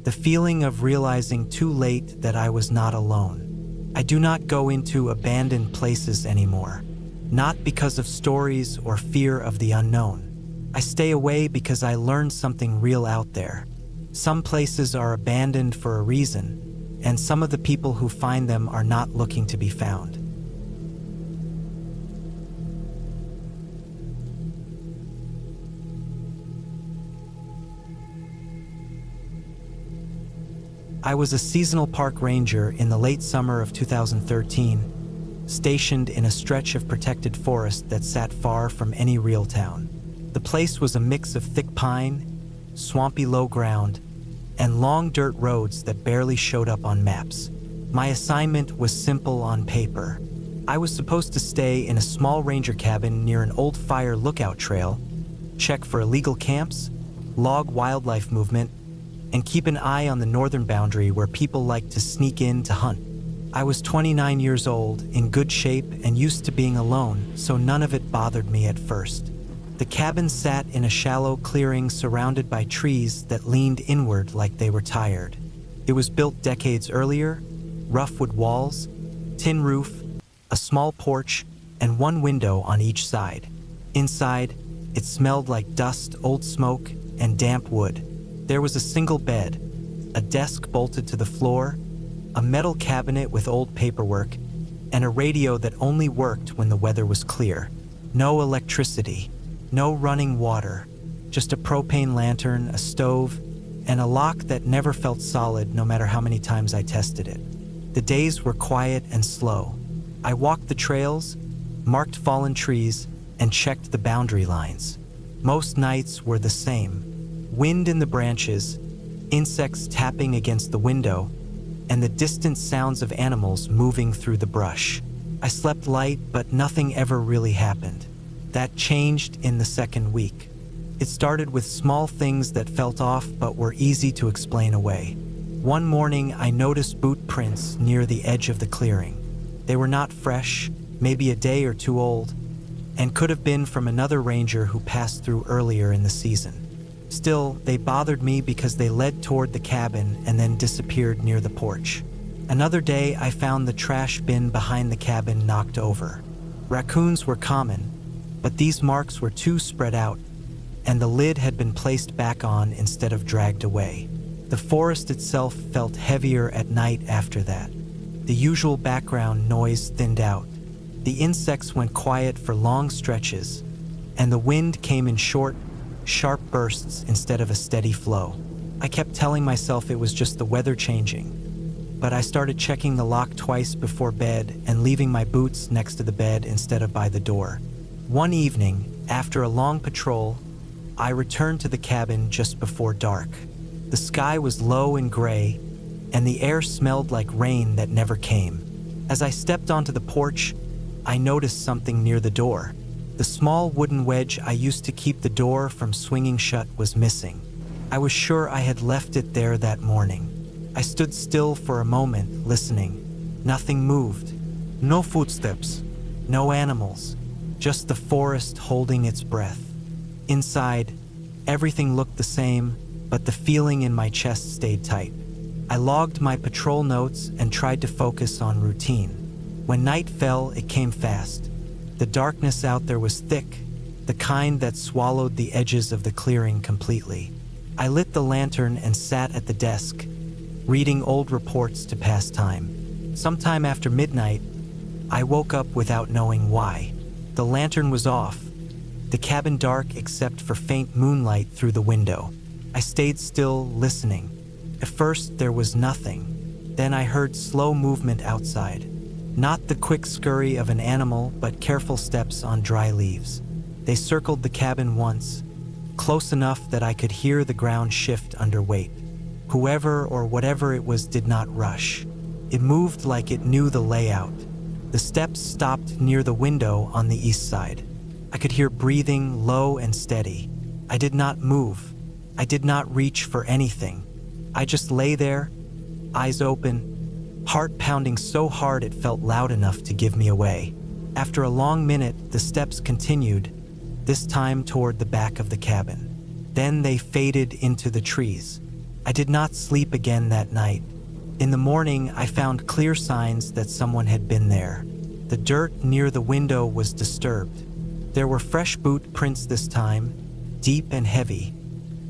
the feeling of realizing too late that I was not alone. I do not go into abandoned places anymore, not because of stories or fear of the unknown. I stay away because I learned something real out there. Some places are abandoned for a reason, and some of the people who find them are not looking to be found. I was a seasonal park ranger in the late summer of 2013, stationed in a stretch of protected forest that sat far from any real town. The place was a mix of thick pine, swampy low ground, and long dirt roads that barely showed up on maps. My assignment was simple on paper. I was supposed to stay in a small ranger cabin near an old fire lookout trail, check for illegal camps, log wildlife movement, and keep an eye on the northern boundary where people like to sneak in to hunt. I was 29 years old, in good shape, and used to being alone, so none of it bothered me at first. The cabin sat in a shallow clearing surrounded by trees that leaned inward like they were tired. It was built decades earlier, rough wood walls, tin roof, a small porch, and one window on each side. Inside, it smelled like dust, old smoke, and damp wood. There was a single bed, a desk bolted to the floor, a metal cabinet with old paperwork, and a radio that only worked when the weather was clear. No electricity, no running water, just a propane lantern, a stove, and a lock that never felt solid no matter how many times I tested it. The days were quiet and slow. I walked the trails, marked fallen trees, and checked the boundary lines. Most nights were the same. Wind in the branches, insects tapping against the window, and the distant sounds of animals moving through the brush. I slept light, but nothing ever really happened. That changed in the second week. It started with small things that felt off but were easy to explain away. One morning, I noticed boot prints near the edge of the clearing. They were not fresh, maybe a day or two old, and could have been from another ranger who passed through earlier in the season. Still, they bothered me because they led toward the cabin and then disappeared near the porch. Another day, I found the trash bin behind the cabin knocked over. Raccoons were common, but these marks were too spread out, and the lid had been placed back on instead of dragged away. The forest itself felt heavier at night after that. The usual background noise thinned out. The insects went quiet for long stretches, and the wind came in short, sharp bursts instead of a steady flow. I kept telling myself it was just the weather changing, but I started checking the lock twice before bed and leaving my boots next to the bed instead of by the door. One evening, after a long patrol, I returned to the cabin just before dark. The sky was low and gray, and the air smelled like rain that never came. As I stepped onto the porch, I noticed something near the door. The small wooden wedge I used to keep the door from swinging shut was missing. I was sure I had left it there that morning. I stood still for a moment, listening. Nothing moved. No footsteps. No animals. Just the forest holding its breath. Inside, everything looked the same, but the feeling in my chest stayed tight. I logged my patrol notes and tried to focus on routine. When night fell, it came fast. The darkness out there was thick, the kind that swallowed the edges of the clearing completely. I lit the lantern and sat at the desk, reading old reports to pass time. Sometime after midnight, I woke up without knowing why. The lantern was off, the cabin dark except for faint moonlight through the window. I stayed still, listening. At first, there was nothing. Then I heard slow movement outside. Not the quick scurry of an animal, but careful steps on dry leaves. They circled the cabin once, close enough that I could hear the ground shift under weight. Whoever or whatever it was did not rush. It moved like it knew the layout. The steps stopped near the window on the east side. I could hear breathing, low and steady. I did not move. I did not reach for anything. I just lay there, eyes open, heart pounding so hard it felt loud enough to give me away. After a long minute, the steps continued, this time toward the back of the cabin. Then they faded into the trees. I did not sleep again that night. In the morning, I found clear signs that someone had been there. The dirt near the window was disturbed. There were fresh boot prints this time, deep and heavy,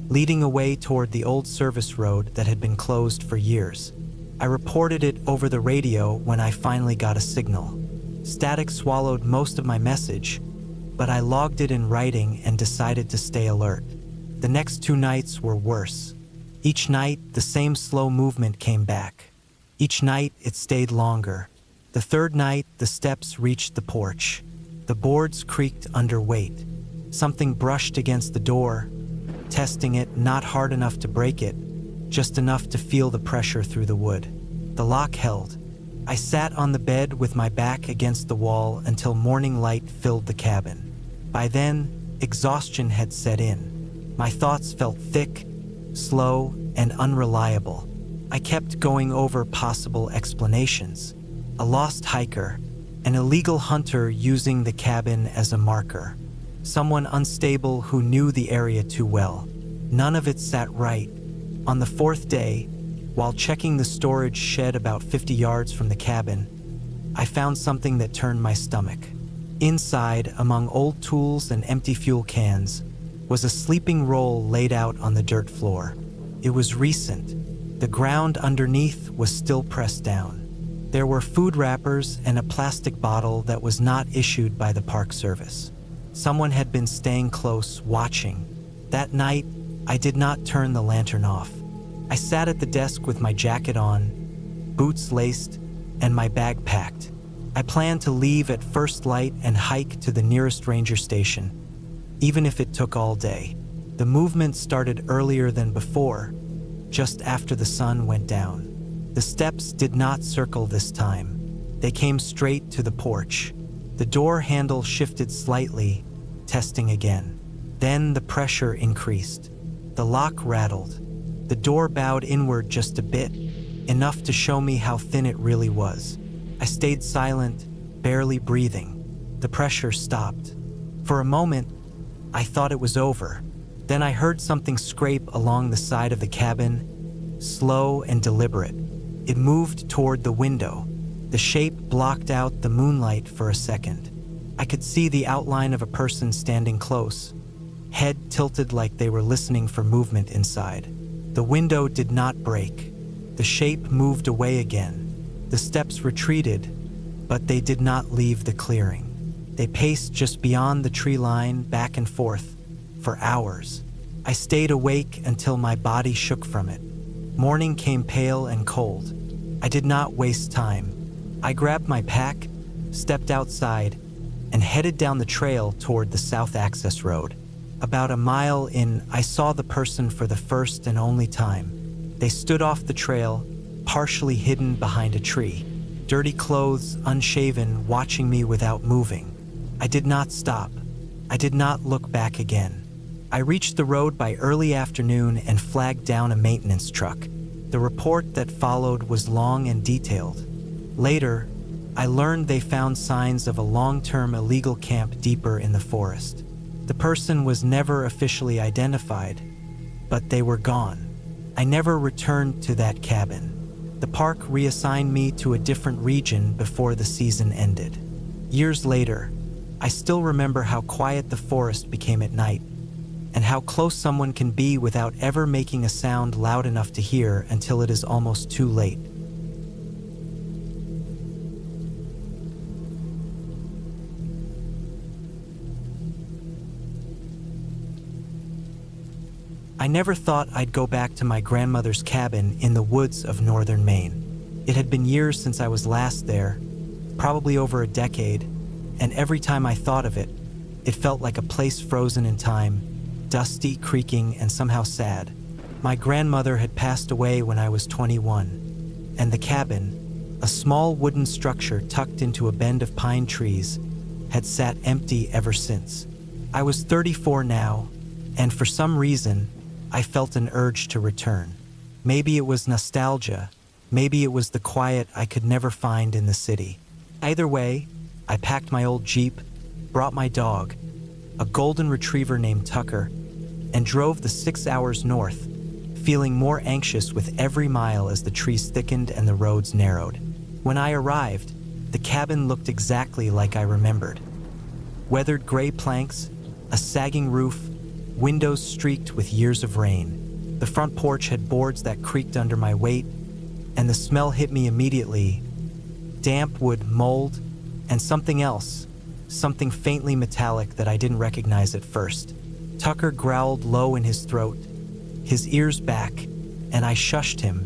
leading away toward the old service road that had been closed for years. I reported it over the radio when I finally got a signal. Static swallowed most of my message, but I logged it in writing and decided to stay alert. The next 2 nights were worse. Each night, the same slow movement came back. Each night, it stayed longer. The 3rd night, the steps reached the porch. The boards creaked under weight. Something brushed against the door, testing it, not hard enough to break it, just enough to feel the pressure through the wood. The lock held. I sat on the bed with my back against the wall until morning light filled the cabin. By then, exhaustion had set in. My thoughts felt thick, slow, and unreliable. I kept going over possible explanations. A lost hiker, an illegal hunter using the cabin as a marker, someone unstable who knew the area too well. None of it sat right. On the 4th day, while checking the storage shed about 50 yards from the cabin, I found something that turned my stomach. Inside, among old tools and empty fuel cans, was a sleeping roll laid out on the dirt floor. It was recent. The ground underneath was still pressed down. There were food wrappers and a plastic bottle that was not issued by the Park Service. Someone had been staying close, watching. That night, I did not turn the lantern off. I sat at the desk with my jacket on, boots laced, and my bag packed. I planned to leave at first light and hike to the nearest ranger station, even if it took all day. The movement started earlier than before, just after the sun went down. The steps did not circle this time. They came straight to the porch. The door handle shifted slightly, testing again. Then the pressure increased. The lock rattled. The door bowed inward just a bit, enough to show me how thin it really was. I stayed silent, barely breathing. The pressure stopped. For a moment, I thought it was over. Then I heard something scrape along the side of the cabin, slow and deliberate. It moved toward the window. The shape blocked out the moonlight for a second. I could see the outline of a person standing close, head tilted like they were listening for movement inside. The window did not break. The shape moved away again. The steps retreated, but they did not leave the clearing. They paced just beyond the tree line, back and forth, for hours. I stayed awake until my body shook from it. Morning came pale and cold. I did not waste time. I grabbed my pack, stepped outside, and headed down the trail toward the south access road. About a mile in, I saw the person for the first and only time. They stood off the trail, partially hidden behind a tree. Dirty clothes, unshaven, watching me without moving. I did not stop. I did not look back again. I reached the road by early afternoon and flagged down a maintenance truck. The report that followed was long and detailed. Later, I learned they found signs of a long-term illegal camp deeper in the forest. The person was never officially identified, but they were gone. I never returned to that cabin. The park reassigned me to a different region before the season ended. Years later, I still remember how quiet the forest became at night, and how close someone can be without ever making a sound loud enough to hear until it is almost too late. I never thought I'd go back to my grandmother's cabin in the woods of northern Maine. It had been years since I was last there, probably over a decade, and every time I thought of it, it felt like a place frozen in time, dusty, creaking, and somehow sad. My grandmother had passed away when I was 21, and the cabin, a small wooden structure tucked into a bend of pine trees, had sat empty ever since. I was 34 now, and for some reason, I felt an urge to return. Maybe it was nostalgia, maybe it was the quiet I could never find in the city. Either way, I packed my old Jeep, brought my dog, a golden retriever named Tucker, and drove the 6 hours north, feeling more anxious with every mile as the trees thickened and the roads narrowed. When I arrived, the cabin looked exactly like I remembered. Weathered gray planks, a sagging roof, windows streaked with years of rain. The front porch had boards that creaked under my weight, and the smell hit me immediately. Damp wood, mold, and something else, something faintly metallic that I didn't recognize at first. Tucker growled low in his throat, his ears back, and I shushed him,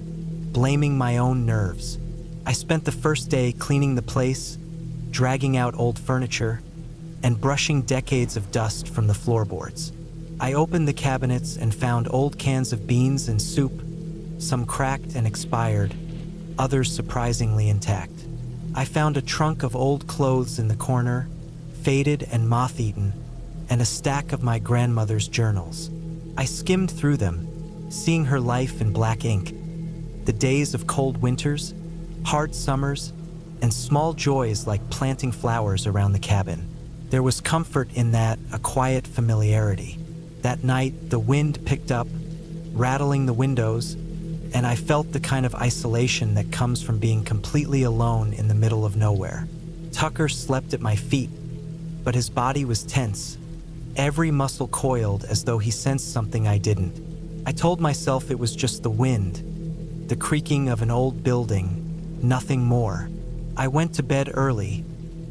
blaming my own nerves. I spent the first day cleaning the place, dragging out old furniture, and brushing decades of dust from the floorboards. I opened the cabinets and found old cans of beans and soup, some cracked and expired, others surprisingly intact. I found a trunk of old clothes in the corner, faded and moth-eaten, and a stack of my grandmother's journals. I skimmed through them, seeing her life in black ink. The days of cold winters, hard summers, and small joys like planting flowers around the cabin. There was comfort in that, a quiet familiarity. That night, the wind picked up, rattling the windows, and I felt the kind of isolation that comes from being completely alone in the middle of nowhere. Tucker slept at my feet, but his body was tense, every muscle coiled as though he sensed something I didn't. I told myself it was just the wind, the creaking of an old building, nothing more. I went to bed early,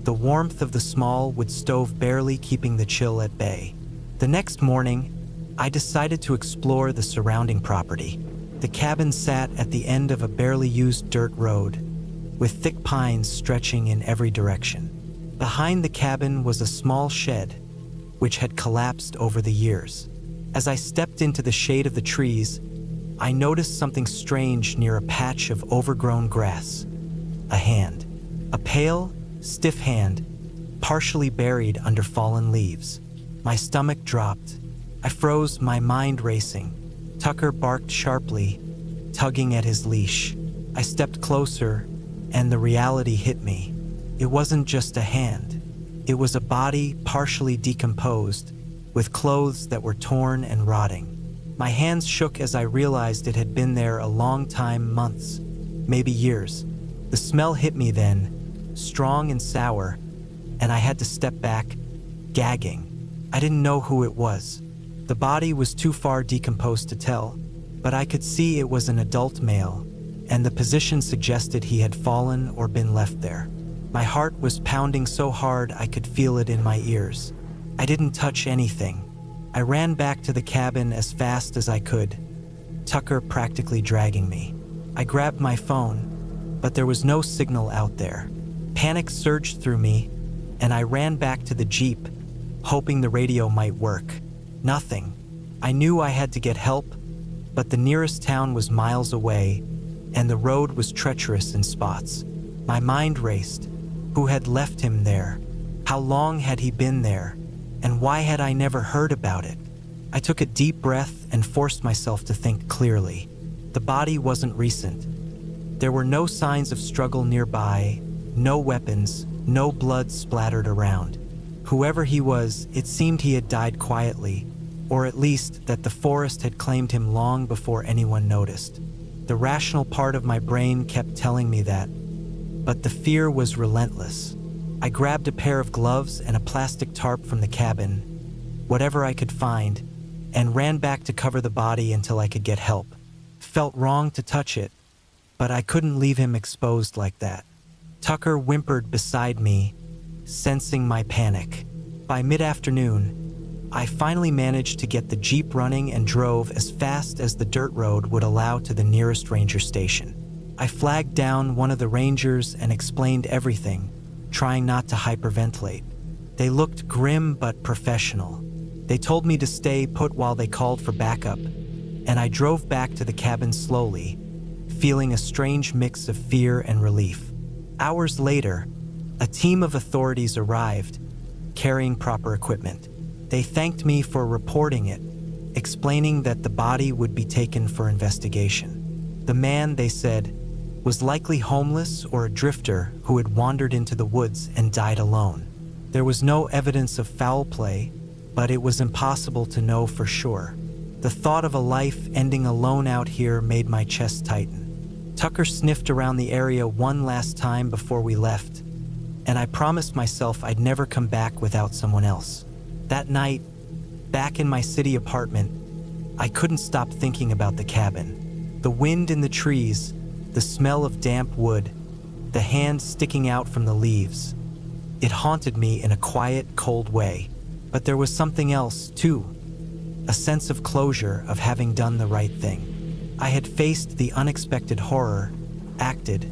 the warmth of the small wood stove barely keeping the chill at bay. The next morning, I decided to explore the surrounding property. The cabin sat at the end of a barely used dirt road, with thick pines stretching in every direction. Behind the cabin was a small shed, which had collapsed over the years. As I stepped into the shade of the trees, I noticed something strange near a patch of overgrown grass. A hand. A pale, stiff hand, partially buried under fallen leaves. My stomach dropped. I froze, my mind racing. Tucker barked sharply, tugging at his leash. I stepped closer, and the reality hit me. It wasn't just a hand. It was a body partially decomposed, with clothes that were torn and rotting. My hands shook as I realized it had been there a long time, months, maybe years. The smell hit me then, strong and sour, and I had to step back, gagging. I didn't know who it was. The body was too far decomposed to tell, but I could see it was an adult male, and the position suggested he had fallen or been left there. My heart was pounding so hard I could feel it in my ears. I didn't touch anything. I ran back to the cabin as fast as I could, Tucker practically dragging me. I grabbed my phone, but there was no signal out there. Panic surged through me, and I ran back to the Jeep, hoping the radio might work. Nothing. I knew I had to get help, but the nearest town was miles away, and the road was treacherous in spots. My mind raced. Who had left him there? How long had he been there? And why had I never heard about it? I took a deep breath and forced myself to think clearly. The body wasn't recent. There were no signs of struggle nearby, no weapons, no blood splattered around. Whoever he was, it seemed he had died quietly, or at least that the forest had claimed him long before anyone noticed. The rational part of my brain kept telling me that, but the fear was relentless. I grabbed a pair of gloves and a plastic tarp from the cabin, whatever I could find, and ran back to cover the body until I could get help. Felt wrong to touch it, but I couldn't leave him exposed like that. Tucker whimpered beside me, sensing my panic. By mid-afternoon, I finally managed to get the Jeep running and drove as fast as the dirt road would allow to the nearest ranger station. I flagged down one of the rangers and explained everything, trying not to hyperventilate. They looked grim but professional. They told me to stay put while they called for backup, and I drove back to the cabin slowly, feeling a strange mix of fear and relief. Hours later, a team of authorities arrived, carrying proper equipment. They thanked me for reporting it, explaining that the body would be taken for investigation. The man, they said, was likely homeless or a drifter who had wandered into the woods and died alone. There was no evidence of foul play, but it was impossible to know for sure. The thought of a life ending alone out here made my chest tighten. Tucker sniffed around the area one last time before we left, and I promised myself I'd never come back without someone else. That night, back in my city apartment, I couldn't stop thinking about the cabin. The wind in the trees, the smell of damp wood, the hand sticking out from the leaves. It haunted me in a quiet, cold way. But there was something else, too. A sense of closure of having done the right thing. I had faced the unexpected horror, acted,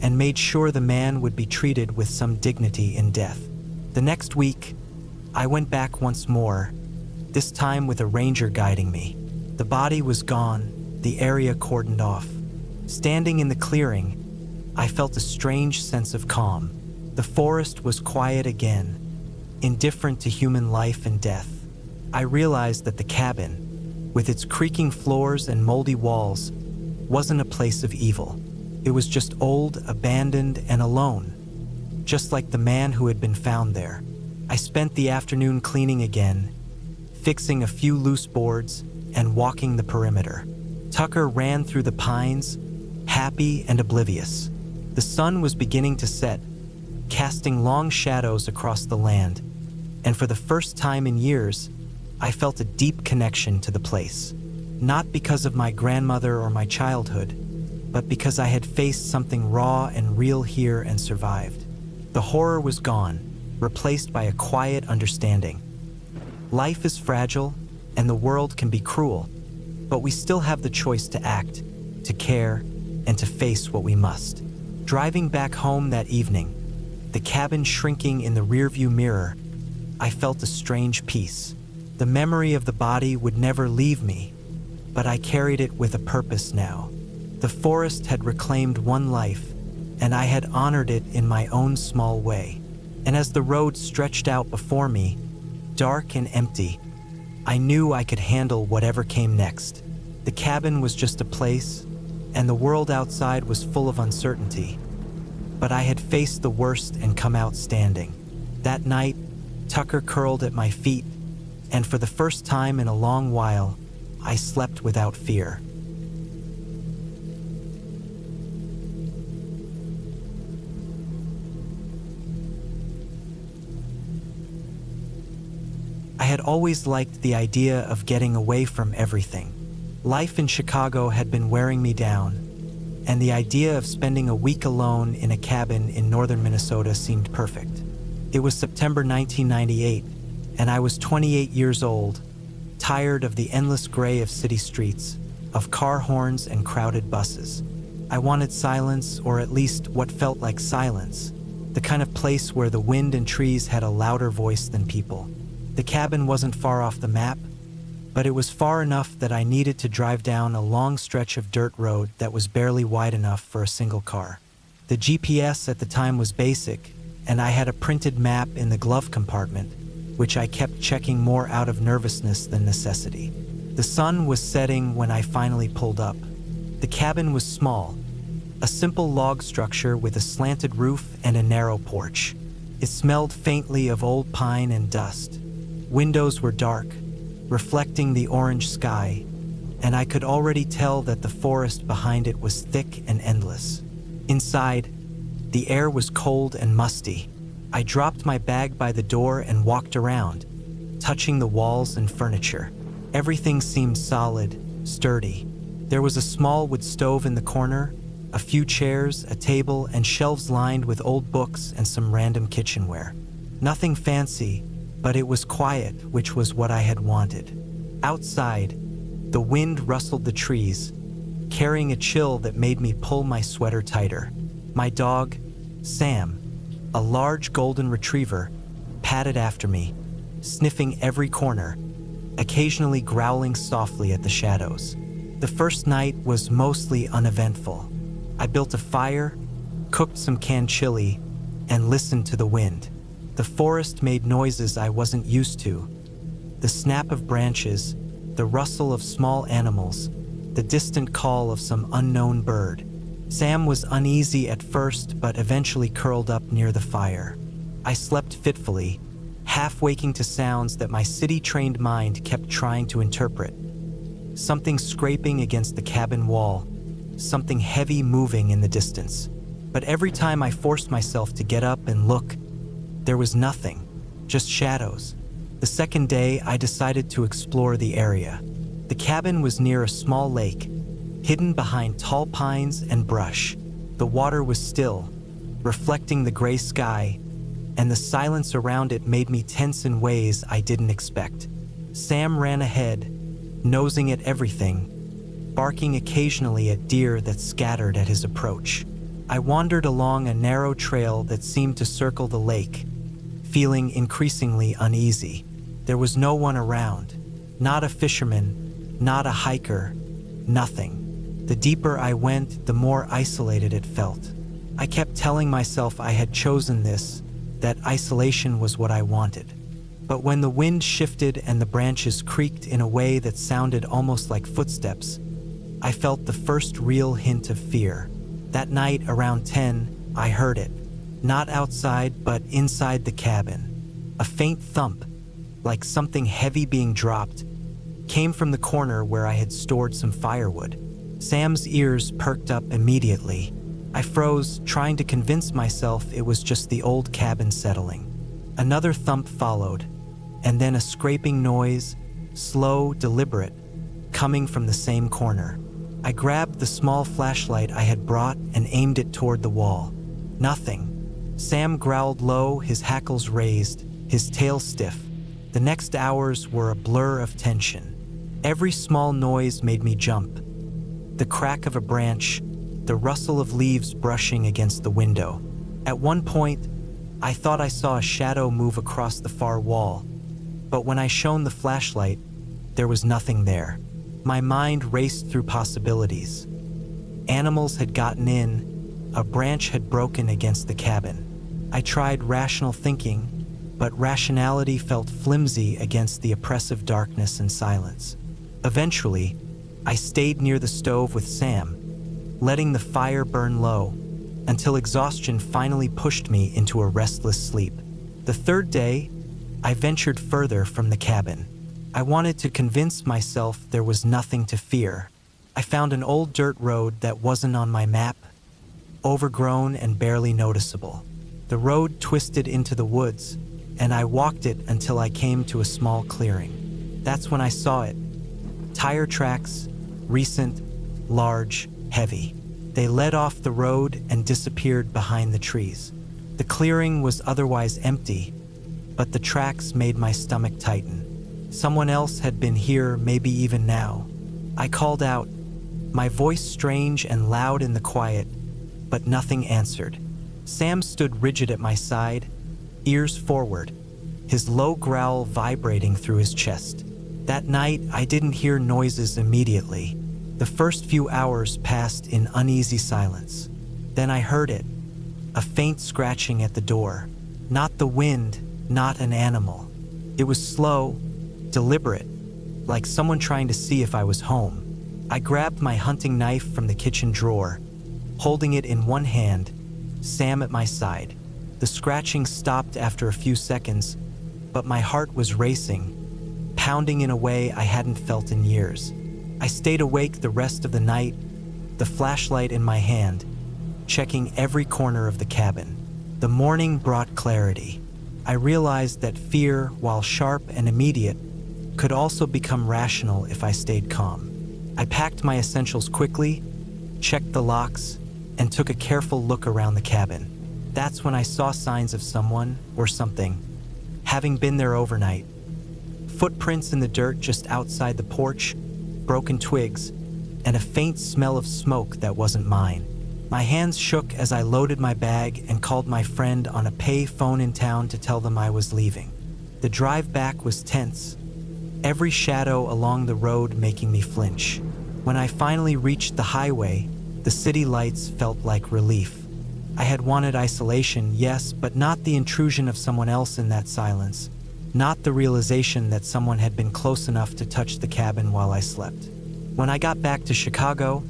and made sure the man would be treated with some dignity in death. The next week, I went back once more, this time with a ranger guiding me. The body was gone, the area cordoned off. Standing in the clearing, I felt a strange sense of calm. The forest was quiet again, indifferent to human life and death. I realized that the cabin, with its creaking floors and moldy walls, wasn't a place of evil. It was just old, abandoned, and alone, just like the man who had been found there. I spent the afternoon cleaning again, fixing a few loose boards, and walking the perimeter. Tucker ran through the pines, happy and oblivious. The sun was beginning to set, casting long shadows across the land, and for the first time in years, I felt a deep connection to the place. Not because of my grandmother or my childhood, but because I had faced something raw and real here and survived. The horror was gone, replaced by a quiet understanding. Life is fragile, and the world can be cruel, but we still have the choice to act, to care, and to face what we must. Driving back home that evening, the cabin shrinking in the rearview mirror, I felt a strange peace. The memory of the body would never leave me, but I carried it with a purpose now. The forest had reclaimed one life, and I had honored it in my own small way. And as the road stretched out before me, dark and empty, I knew I could handle whatever came next. The cabin was just a place, and the world outside was full of uncertainty. But I had faced the worst and come out standing. That night, Tucker curled at my feet, and for the first time in a long while, I slept without fear. I had always liked the idea of getting away from everything. Life in Chicago had been wearing me down, and the idea of spending a week alone in a cabin in northern Minnesota seemed perfect. It was September 1998, and I was 28 years old, tired of the endless gray of city streets, of car horns and crowded buses. I wanted silence, or at least what felt like silence, the kind of place where the wind and trees had a louder voice than people. The cabin wasn't far off the map, but it was far enough that I needed to drive down a long stretch of dirt road that was barely wide enough for a single car. The GPS at the time was basic, and I had a printed map in the glove compartment, which I kept checking more out of nervousness than necessity. The sun was setting when I finally pulled up. The cabin was small, a simple log structure with a slanted roof and a narrow porch. It smelled faintly of old pine and dust. Windows were dark, reflecting the orange sky, and I could already tell that the forest behind it was thick and endless. Inside, the air was cold and musty. I dropped my bag by the door and walked around, touching the walls and furniture. Everything seemed solid, sturdy. There was a small wood stove in the corner, a few chairs, a table, and shelves lined with old books and some random kitchenware. Nothing fancy, but it was quiet, which was what I had wanted. Outside, the wind rustled the trees, carrying a chill that made me pull my sweater tighter. My dog, Sam, a large golden retriever, padded after me, sniffing every corner, occasionally growling softly at the shadows. The first night was mostly uneventful. I built a fire, cooked some canned chili, and listened to the wind. The forest made noises I wasn't used to. The snap of branches, the rustle of small animals, the distant call of some unknown bird. Sam was uneasy at first, but eventually curled up near the fire. I slept fitfully, half waking to sounds that my city-trained mind kept trying to interpret. Something scraping against the cabin wall, something heavy moving in the distance. But every time I forced myself to get up and look, there was nothing, just shadows. The second day, I decided to explore the area. The cabin was near a small lake, hidden behind tall pines and brush. The water was still, reflecting the gray sky, and the silence around it made me tense in ways I didn't expect. Sam ran ahead, nosing at everything, barking occasionally at deer that scattered at his approach. I wandered along a narrow trail that seemed to circle the lake, feeling increasingly uneasy. There was no one around, not a fisherman, not a hiker, nothing. The deeper I went, the more isolated it felt. I kept telling myself I had chosen this, that isolation was what I wanted. But when the wind shifted and the branches creaked in a way that sounded almost like footsteps, I felt the first real hint of fear. That night around 10, I heard it. Not outside, but inside the cabin. A faint thump, like something heavy being dropped, came from the corner where I had stored some firewood. Sam's ears perked up immediately. I froze, trying to convince myself it was just the old cabin settling. Another thump followed, and then a scraping noise, slow, deliberate, coming from the same corner. I grabbed the small flashlight I had brought and aimed it toward the wall. Nothing. Sam growled low, his hackles raised, his tail stiff. The next hours were a blur of tension. Every small noise made me jump. The crack of a branch, the rustle of leaves brushing against the window. At one point, I thought I saw a shadow move across the far wall, but when I shone the flashlight, there was nothing there. My mind raced through possibilities. Animals had gotten in, a branch had broken against the cabin. I tried rational thinking, but rationality felt flimsy against the oppressive darkness and silence. Eventually, I stayed near the stove with Sam, letting the fire burn low, until exhaustion finally pushed me into a restless sleep. The third day, I ventured further from the cabin. I wanted to convince myself there was nothing to fear. I found an old dirt road that wasn't on my map, overgrown and barely noticeable. The road twisted into the woods, and I walked it until I came to a small clearing. That's when I saw it. Tire tracks, recent, large, heavy. They led off the road and disappeared behind the trees. The clearing was otherwise empty, but the tracks made my stomach tighten. Someone else had been here, maybe even now. I called out, my voice strange and loud in the quiet, but nothing answered. Sam stood rigid at my side, ears forward, his low growl vibrating through his chest. That night, I didn't hear noises immediately. The first few hours passed in uneasy silence. Then I heard it, a faint scratching at the door. Not the wind, not an animal. It was slow, deliberate, like someone trying to see if I was home. I grabbed my hunting knife from the kitchen drawer, holding it in one hand, Sam at my side. The scratching stopped after a few seconds, but my heart was racing, pounding in a way I hadn't felt in years. I stayed awake the rest of the night, the flashlight in my hand, checking every corner of the cabin. The morning brought clarity. I realized that fear, while sharp and immediate, could also become rational if I stayed calm. I packed my essentials quickly, checked the locks, and took a careful look around the cabin. That's when I saw signs of someone or something having been there overnight. Footprints in the dirt just outside the porch, broken twigs, and a faint smell of smoke that wasn't mine. My hands shook as I loaded my bag and called my friend on a pay phone in town to tell them I was leaving. The drive back was tense, every shadow along the road making me flinch. When I finally reached the highway, the city lights felt like relief. I had wanted isolation, yes, but not the intrusion of someone else in that silence. Not the realization that someone had been close enough to touch the cabin while I slept. When I got back to Chicago,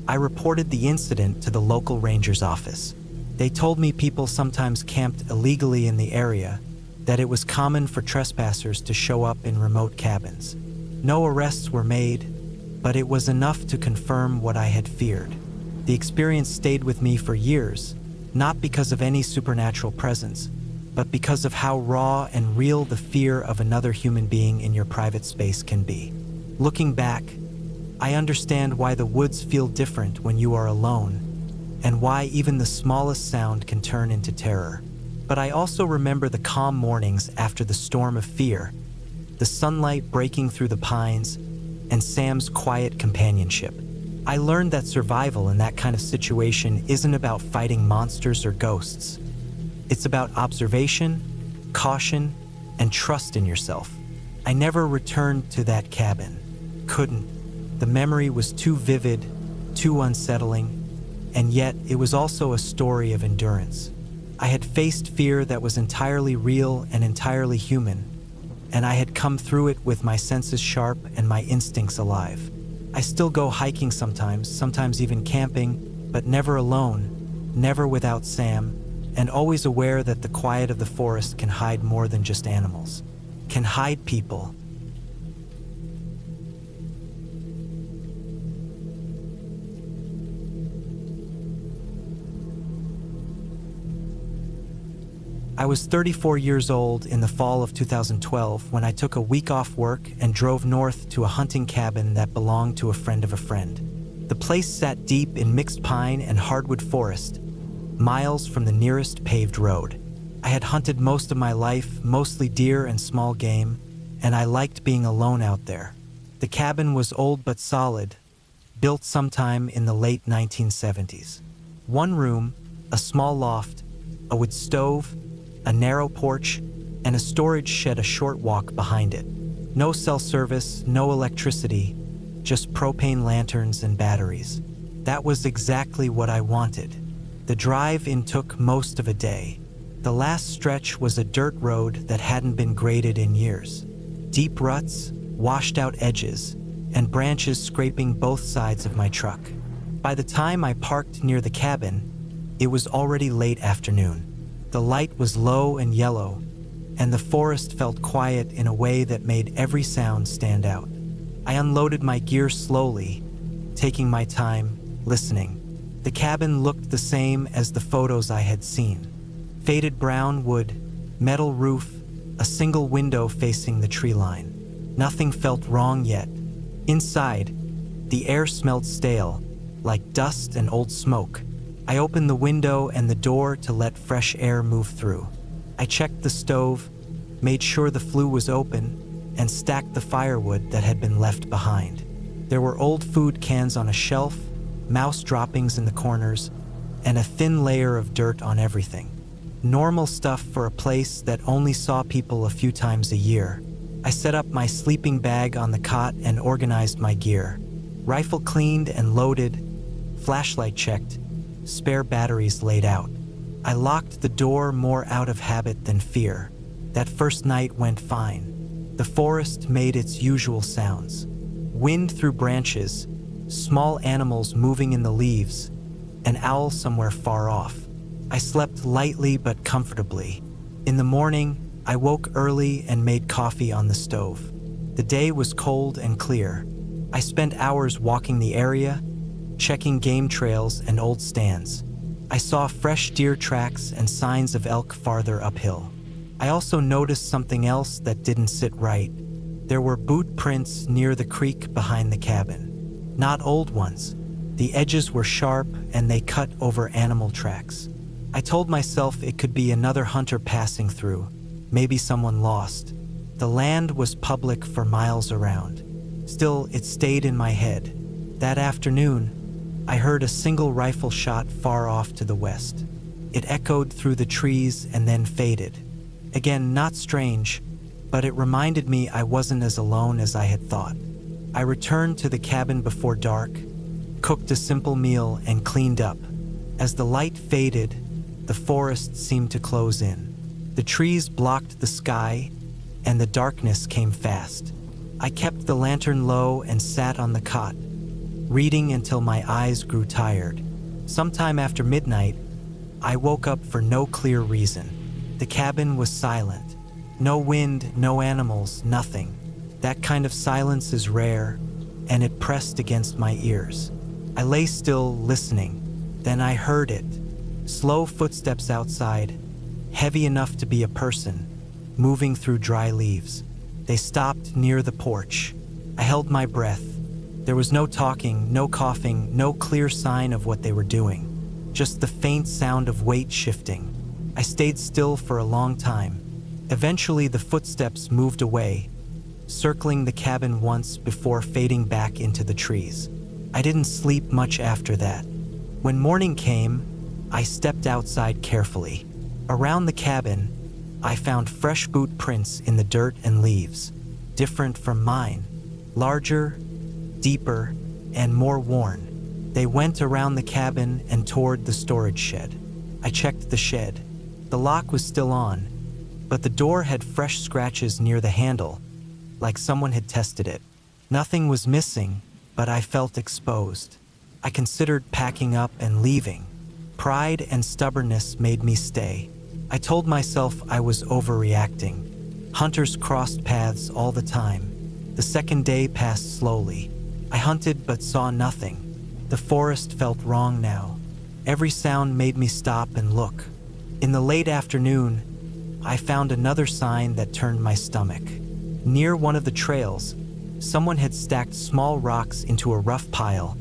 I reported the incident to the local ranger's office. They told me people sometimes camped illegally in the area, that it was common for trespassers to show up in remote cabins. No arrests were made, but it was enough to confirm what I had feared. The experience stayed with me for years, not because of any supernatural presence, but because of how raw and real the fear of another human being in your private space can be. Looking back, I understand why the woods feel different when you are alone, and why even the smallest sound can turn into terror. But I also remember the calm mornings after the storm of fear, the sunlight breaking through the pines, and Sam's quiet companionship. I learned that survival in that kind of situation isn't about fighting monsters or ghosts. It's about observation, caution, and trust in yourself. I never returned to that cabin. Couldn't. The memory was too vivid, too unsettling, and yet it was also a story of endurance. I had faced fear that was entirely real and entirely human, and I had come through it with my senses sharp and my instincts alive. I still go hiking sometimes even camping, but never alone, never without Sam, and always aware that the quiet of the forest can hide more than just animals, can hide people. I was 34 years old in the fall of 2012 when I took a week off work and drove north to a hunting cabin that belonged to a friend of a friend. The place sat deep in mixed pine and hardwood forest, miles from the nearest paved road. I had hunted most of my life, mostly deer and small game, and I liked being alone out there. The cabin was old but solid, built sometime in the late 1970s. One room, a small loft, a wood stove, a narrow porch, and a storage shed a short walk behind it. No cell service, no electricity, just propane lanterns and batteries. That was exactly what I wanted. The drive-in took most of a day. The last stretch was a dirt road that hadn't been graded in years. Deep ruts, washed out edges, and branches scraping both sides of my truck. By the time I parked near the cabin, it was already late afternoon. The light was low and yellow, and the forest felt quiet in a way that made every sound stand out. I unloaded my gear slowly, taking my time, listening. The cabin looked the same as the photos I had seen. Faded brown wood, metal roof, a single window facing the tree line. Nothing felt wrong yet. Inside, the air smelled stale, like dust and old smoke. I opened the window and the door to let fresh air move through. I checked the stove, made sure the flue was open, and stacked the firewood that had been left behind. There were old food cans on a shelf, mouse droppings in the corners, and a thin layer of dirt on everything. Normal stuff for a place that only saw people a few times a year. I set up my sleeping bag on the cot and organized my gear. Rifle cleaned and loaded, flashlight checked, spare batteries laid out. I locked the door more out of habit than fear. That first night went fine. The forest made its usual sounds. Wind through branches, small animals moving in the leaves, an owl somewhere far off. I slept lightly but comfortably. In the morning, I woke early and made coffee on the stove. The day was cold and clear. I spent hours walking the area, checking game trails and old stands. I saw fresh deer tracks and signs of elk farther uphill. I also noticed something else that didn't sit right. There were boot prints near the creek behind the cabin. Not old ones. The edges were sharp and they cut over animal tracks. I told myself it could be another hunter passing through, maybe someone lost. The land was public for miles around. Still, it stayed in my head. That afternoon, I heard a single rifle shot far off to the west. It echoed through the trees and then faded. Again, not strange, but it reminded me I wasn't as alone as I had thought. I returned to the cabin before dark, cooked a simple meal, and cleaned up. As the light faded, the forest seemed to close in. The trees blocked the sky, and the darkness came fast. I kept the lantern low and sat on the cot, reading until my eyes grew tired. Sometime after midnight, I woke up for no clear reason. The cabin was silent. No wind, no animals, nothing. That kind of silence is rare, and it pressed against my ears. I lay still, listening. Then I heard it. Slow footsteps outside, heavy enough to be a person, moving through dry leaves. They stopped near the porch. I held my breath. There was no talking, no coughing, no clear sign of what they were doing. Just the faint sound of weight shifting. I stayed still for a long time. Eventually, the footsteps moved away, circling the cabin once before fading back into the trees. I didn't sleep much after that. When morning came, I stepped outside carefully. Around the cabin, I found fresh boot prints in the dirt and leaves, different from mine, larger, deeper, and more worn. They went around the cabin and toward the storage shed. I checked the shed. The lock was still on, but the door had fresh scratches near the handle, like someone had tested it. Nothing was missing, but I felt exposed. I considered packing up and leaving. Pride and stubbornness made me stay. I told myself I was overreacting. Hunters crossed paths all the time. The second day passed slowly. I hunted but saw nothing. The forest felt wrong now. Every sound made me stop and look. In the late afternoon, I found another sign that turned my stomach. Near one of the trails, someone had stacked small rocks into a rough pile,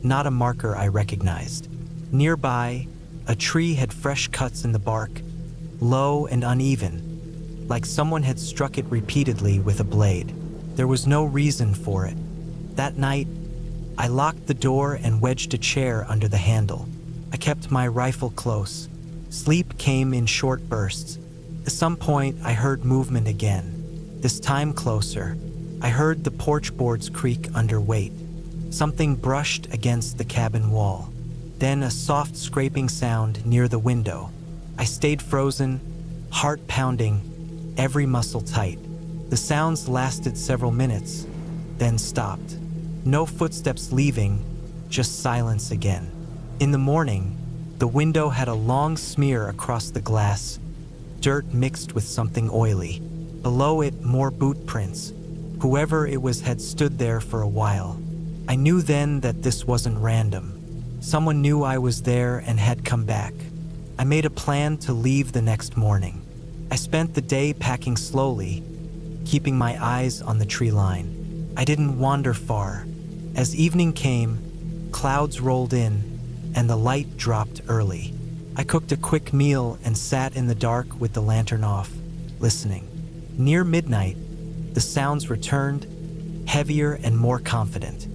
not a marker I recognized. Nearby, a tree had fresh cuts in the bark, low and uneven, like someone had struck it repeatedly with a blade. There was no reason for it. That night, I locked the door and wedged a chair under the handle. I kept my rifle close. Sleep came in short bursts. At some point, I heard movement again. This time closer. I heard the porch boards creak under weight. Something brushed against the cabin wall. Then a soft scraping sound near the window. I stayed frozen, heart pounding, every muscle tight. The sounds lasted several minutes, then stopped. No footsteps leaving, just silence again. In the morning, the window had a long smear across the glass, dirt mixed with something oily. Below it, more boot prints. Whoever it was had stood there for a while. I knew then that this wasn't random. Someone knew I was there and had come back. I made a plan to leave the next morning. I spent the day packing slowly, keeping my eyes on the tree line. I didn't wander far. As evening came, clouds rolled in, and the light dropped early. I cooked a quick meal and sat in the dark with the lantern off, listening. Near midnight, the sounds returned, heavier and more confident.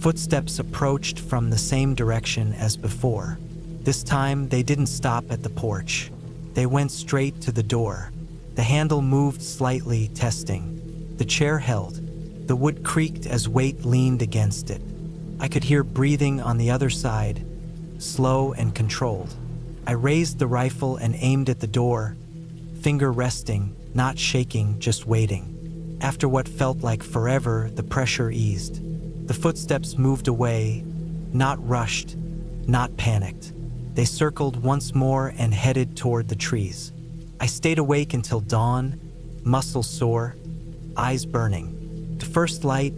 Footsteps approached from the same direction as before. This time, they didn't stop at the porch. They went straight to the door. The handle moved slightly, testing. The chair held. The wood creaked as weight leaned against it. I could hear breathing on the other side, slow and controlled. I raised the rifle and aimed at the door, finger resting, not shaking, just waiting. After what felt like forever, the pressure eased. The footsteps moved away, not rushed, not panicked. They circled once more and headed toward the trees. I stayed awake until dawn, muscles sore, eyes burning. To first light,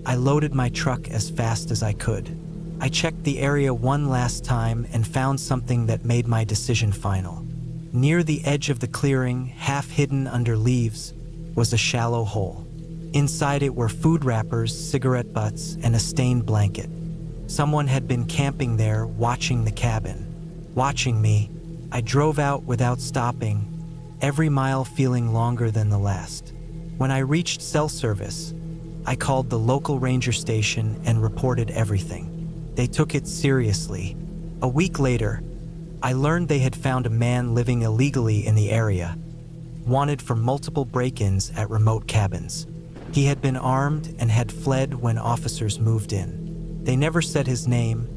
I loaded my truck as fast as I could. I checked the area one last time and found something that made my decision final. Near the edge of the clearing, half hidden under leaves, was a shallow hole. Inside it were food wrappers, cigarette butts, and a stained blanket. Someone had been camping there, watching the cabin. Watching me, I drove out without stopping, every mile feeling longer than the last. When I reached cell service, I called the local ranger station and reported everything. They took it seriously. A week later, I learned they had found a man living illegally in the area, wanted for multiple break-ins at remote cabins. He had been armed and had fled when officers moved in. They never said his name,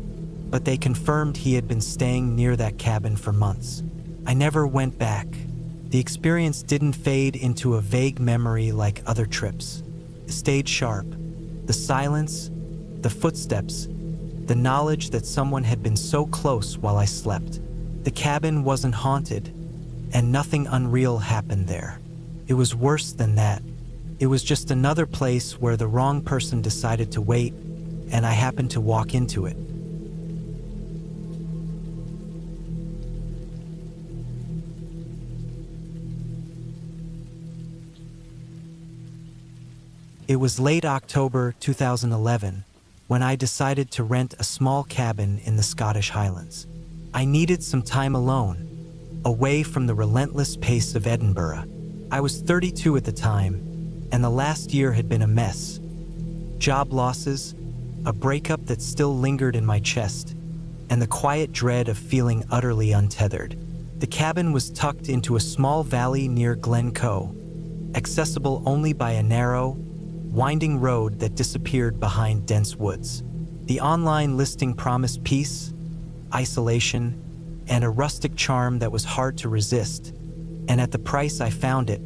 but they confirmed he had been staying near that cabin for months. I never went back. The experience didn't fade into a vague memory like other trips. It stayed sharp. The silence, the footsteps, the knowledge that someone had been so close while I slept. The cabin wasn't haunted, and nothing unreal happened there. It was worse than that. It was just another place where the wrong person decided to wait, and I happened to walk into it. It was late October 2011 when I decided to rent a small cabin in the Scottish Highlands. I needed some time alone, away from the relentless pace of Edinburgh. I was 32 at the time, and the last year had been a mess. Job losses, a breakup that still lingered in my chest, and the quiet dread of feeling utterly untethered. The cabin was tucked into a small valley near Glencoe, accessible only by a narrow, winding road that disappeared behind dense woods. The online listing promised peace, isolation, and a rustic charm that was hard to resist, and at the price I found it,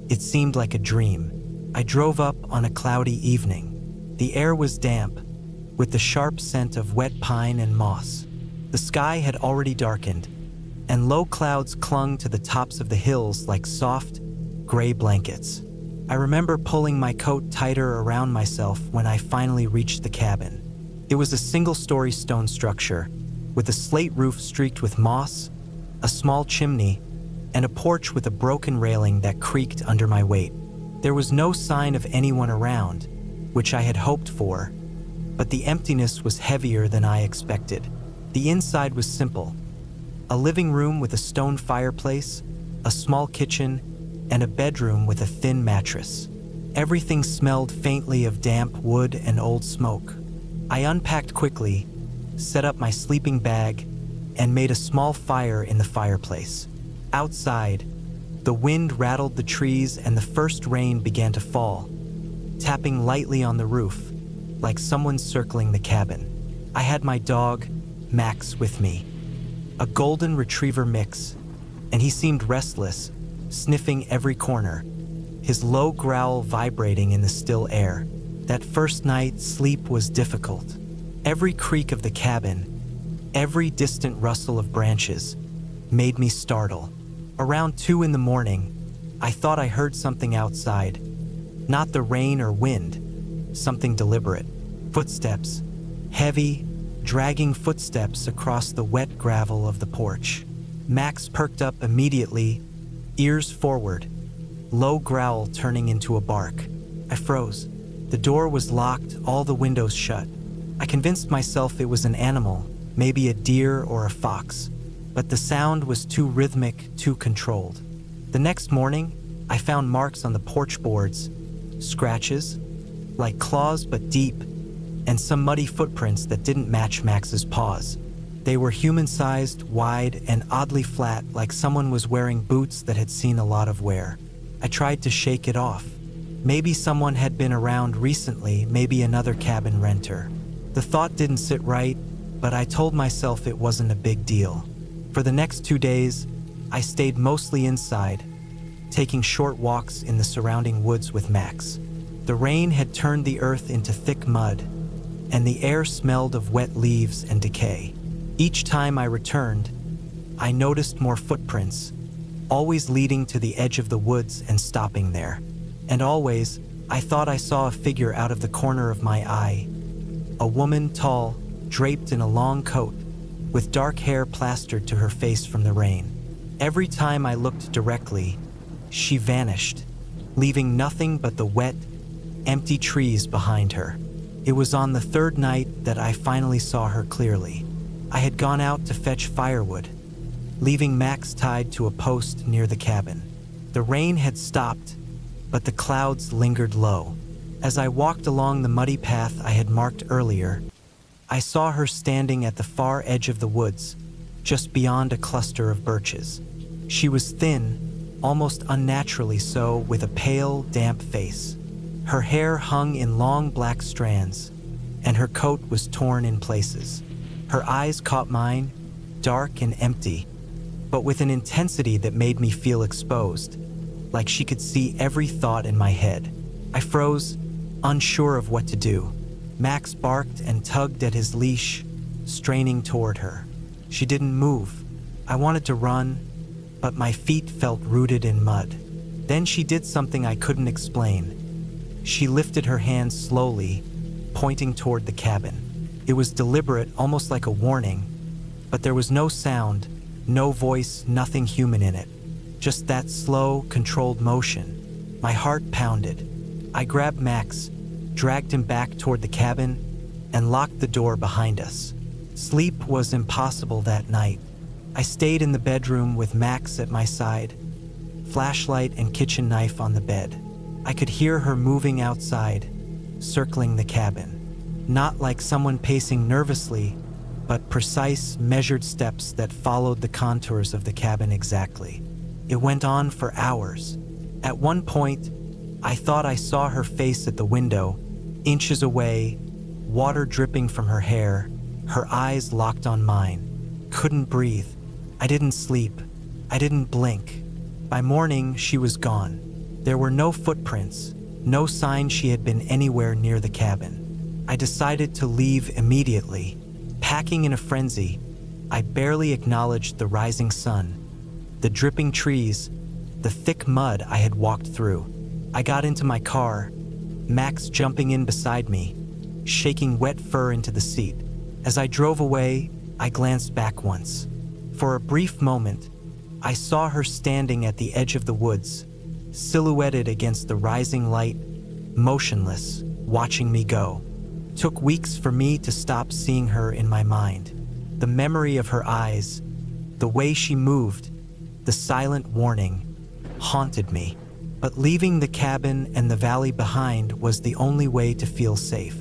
it seemed like a dream. I drove up on a cloudy evening. The air was damp, with the sharp scent of wet pine and moss. The sky had already darkened, and low clouds clung to the tops of the hills like soft, gray blankets. I remember pulling my coat tighter around myself when I finally reached the cabin. It was a single-story stone structure, with a slate roof streaked with moss, a small chimney, and a porch with a broken railing that creaked under my weight. There was no sign of anyone around, which I had hoped for, but the emptiness was heavier than I expected. The inside was simple: a living room with a stone fireplace, a small kitchen, and a bedroom with a thin mattress. Everything smelled faintly of damp wood and old smoke. I unpacked quickly, set up my sleeping bag, and made a small fire in the fireplace. Outside, the wind rattled the trees and the first rain began to fall, tapping lightly on the roof, like someone circling the cabin. I had my dog, Max, with me, a golden retriever mix, and he seemed restless, sniffing every corner, his low growl vibrating in the still air. That first night, sleep was difficult. Every creak of the cabin, every distant rustle of branches, made me startle. Around 2 in the morning, I thought I heard something outside. Not the rain or wind, something deliberate. Footsteps, heavy, dragging footsteps across the wet gravel of the porch. Max perked up immediately, ears forward, low growl turning into a bark. I froze. The door was locked, all the windows shut. I convinced myself it was an animal, maybe a deer or a fox, but the sound was too rhythmic, too controlled. The next morning, I found marks on the porch boards, scratches, like claws but deep, and some muddy footprints that didn't match Max's paws. They were human-sized, wide, and oddly flat, like someone was wearing boots that had seen a lot of wear. I tried to shake it off. Maybe someone had been around recently, maybe another cabin renter. The thought didn't sit right, but I told myself it wasn't a big deal. For the next 2 days, I stayed mostly inside, taking short walks in the surrounding woods with Max. The rain had turned the earth into thick mud, and the air smelled of wet leaves and decay. Each time I returned, I noticed more footprints, always leading to the edge of the woods and stopping there. And always, I thought I saw a figure out of the corner of my eye. A woman, tall, draped in a long coat, with dark hair plastered to her face from the rain. Every time I looked directly, she vanished, leaving nothing but the wet, empty trees behind her. It was on the third night that I finally saw her clearly. I had gone out to fetch firewood, leaving Max tied to a post near the cabin. The rain had stopped, but the clouds lingered low. As I walked along the muddy path I had marked earlier, I saw her standing at the far edge of the woods, just beyond a cluster of birches. She was thin, almost unnaturally so, with a pale, damp face. Her hair hung in long black strands, and her coat was torn in places. Her eyes caught mine, dark and empty, but with an intensity that made me feel exposed, like she could see every thought in my head. I froze, unsure of what to do. Max barked and tugged at his leash, straining toward her. She didn't move. I wanted to run, but my feet felt rooted in mud. Then she did something I couldn't explain. She lifted her hand slowly, pointing toward the cabin. It was deliberate, almost like a warning, but there was no sound, no voice, nothing human in it. Just that slow, controlled motion. My heart pounded. I grabbed Max, dragged him back toward the cabin, and locked the door behind us. Sleep was impossible that night. I stayed in the bedroom with Max at my side, flashlight and kitchen knife on the bed. I could hear her moving outside, circling the cabin. Not like someone pacing nervously, but precise, measured steps that followed the contours of the cabin exactly. It went on for hours. At one point, I thought I saw her face at the window, inches away, water dripping from her hair, her eyes locked on mine. Couldn't breathe. I didn't sleep. I didn't blink. By morning, she was gone. There were no footprints, no sign she had been anywhere near the cabin. I decided to leave immediately. Packing in a frenzy, I barely acknowledged the rising sun, the dripping trees, the thick mud I had walked through. I got into my car, Max jumping in beside me, shaking wet fur into the seat. As I drove away, I glanced back once. For a brief moment, I saw her standing at the edge of the woods, silhouetted against the rising light, motionless, watching me go. Took weeks for me to stop seeing her in my mind. The memory of her eyes, the way she moved, the silent warning, haunted me. But leaving the cabin and the valley behind was the only way to feel safe.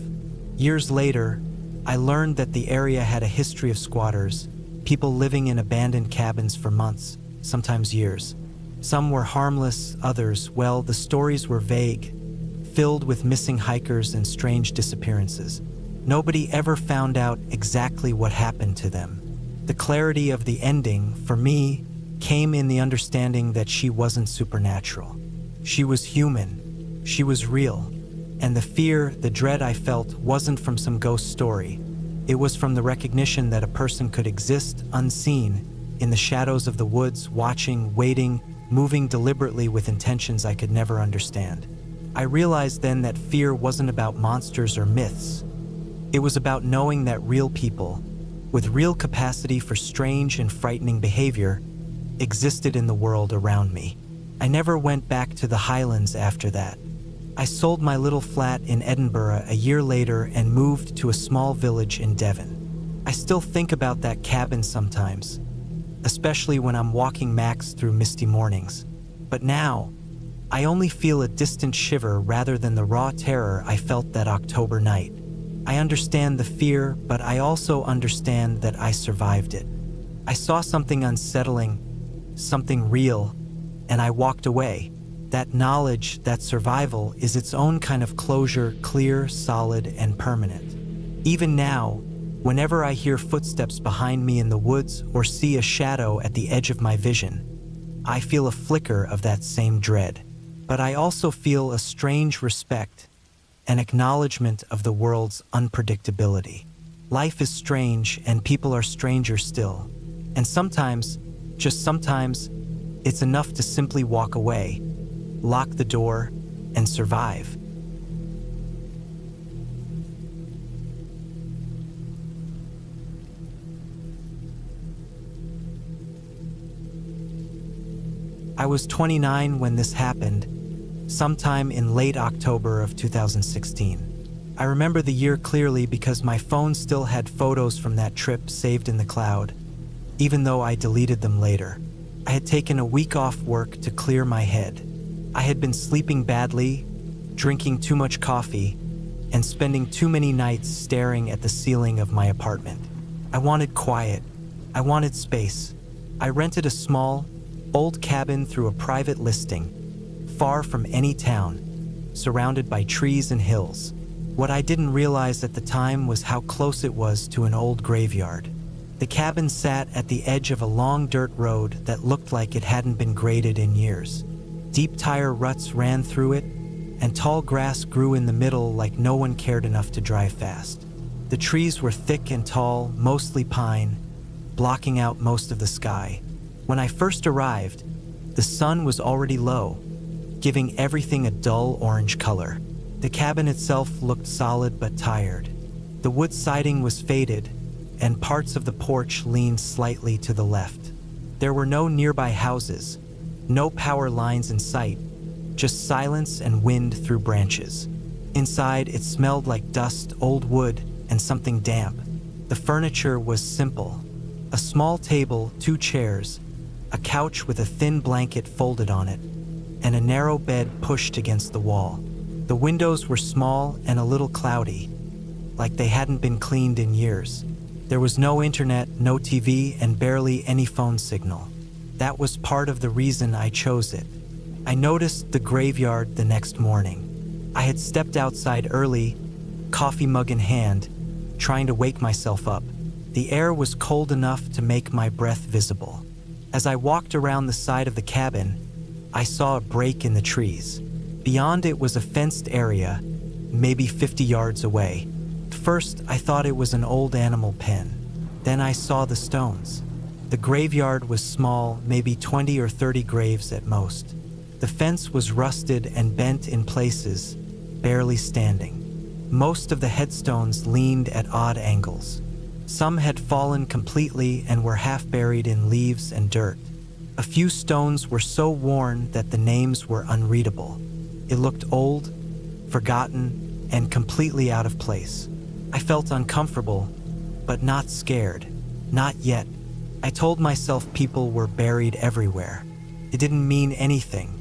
Years later, I learned that the area had a history of squatters, people living in abandoned cabins for months, sometimes years. Some were harmless, others, well, the stories were vague, filled with missing hikers and strange disappearances. Nobody ever found out exactly what happened to them. The clarity of the ending, for me, came in the understanding that she wasn't supernatural. She was human, she was real, and the fear, the dread I felt wasn't from some ghost story. It was from the recognition that a person could exist unseen in the shadows of the woods, watching, waiting, moving deliberately with intentions I could never understand. I realized then that fear wasn't about monsters or myths. It was about knowing that real people, with real capacity for strange and frightening behavior, existed in the world around me. I never went back to the Highlands after that. I sold my little flat in Edinburgh a year later and moved to a small village in Devon. I still think about that cabin sometimes, especially when I'm walking Max through misty mornings. But now, I only feel a distant shiver rather than the raw terror I felt that October night. I understand the fear, but I also understand that I survived it. I saw something unsettling, something real, and I walked away. That knowledge, that survival, is its own kind of closure, clear, solid, and permanent. Even now, whenever I hear footsteps behind me in the woods or see a shadow at the edge of my vision, I feel a flicker of that same dread. But I also feel a strange respect, an acknowledgement of the world's unpredictability. Life is strange, and people are stranger still. And sometimes, just sometimes, it's enough to simply walk away, lock the door, and survive. I was 29 when this happened, sometime in late October of 2016. I remember the year clearly because my phone still had photos from that trip saved in the cloud, even though I deleted them later. I had taken a week off work to clear my head. I had been sleeping badly, drinking too much coffee, and spending too many nights staring at the ceiling of my apartment. I wanted quiet. I wanted space. I rented a small, old cabin through a private listing, far from any town, surrounded by trees and hills. What I didn't realize at the time was how close it was to an old graveyard. The cabin sat at the edge of a long dirt road that looked like it hadn't been graded in years. Deep tire ruts ran through it, and tall grass grew in the middle like no one cared enough to drive fast. The trees were thick and tall, mostly pine, blocking out most of the sky. When I first arrived, the sun was already low, giving everything a dull orange color. The cabin itself looked solid but tired. The wood siding was faded, and parts of the porch leaned slightly to the left. There were no nearby houses, no power lines in sight, just silence and wind through branches. Inside, it smelled like dust, old wood, and something damp. The furniture was simple. A small table, 2 chairs, a couch with a thin blanket folded on it, and a narrow bed pushed against the wall. The windows were small and a little cloudy, like they hadn't been cleaned in years. There was no internet, no TV, and barely any phone signal. That was part of the reason I chose it. I noticed the graveyard the next morning. I had stepped outside early, coffee mug in hand, trying to wake myself up. The air was cold enough to make my breath visible. As I walked around the side of the cabin, I saw a break in the trees. Beyond it was a fenced area, maybe 50 yards away. First, I thought it was an old animal pen. Then I saw the stones. The graveyard was small, maybe 20 or 30 graves at most. The fence was rusted and bent in places, barely standing. Most of the headstones leaned at odd angles. Some had fallen completely and were half buried in leaves and dirt. A few stones were so worn that the names were unreadable. It looked old, forgotten, and completely out of place. I felt uncomfortable, but not scared. Not yet. I told myself people were buried everywhere. It didn't mean anything.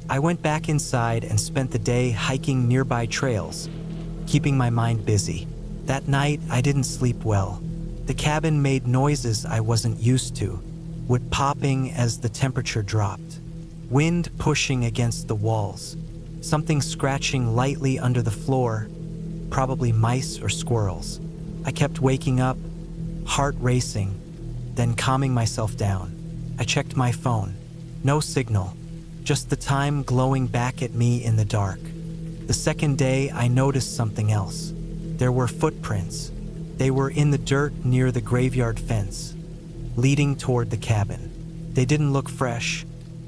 I went back inside and spent the day hiking nearby trails, keeping my mind busy. That night, I didn't sleep well. The cabin made noises I wasn't used to, wood popping as the temperature dropped, wind pushing against the walls, something scratching lightly under the floor, probably mice or squirrels. I kept waking up, heart racing, then calming myself down. I checked my phone. No signal, just the time glowing back at me in the dark. The second day, I noticed something else. There were footprints. They were in the dirt near the graveyard fence, leading toward the cabin. They didn't look fresh,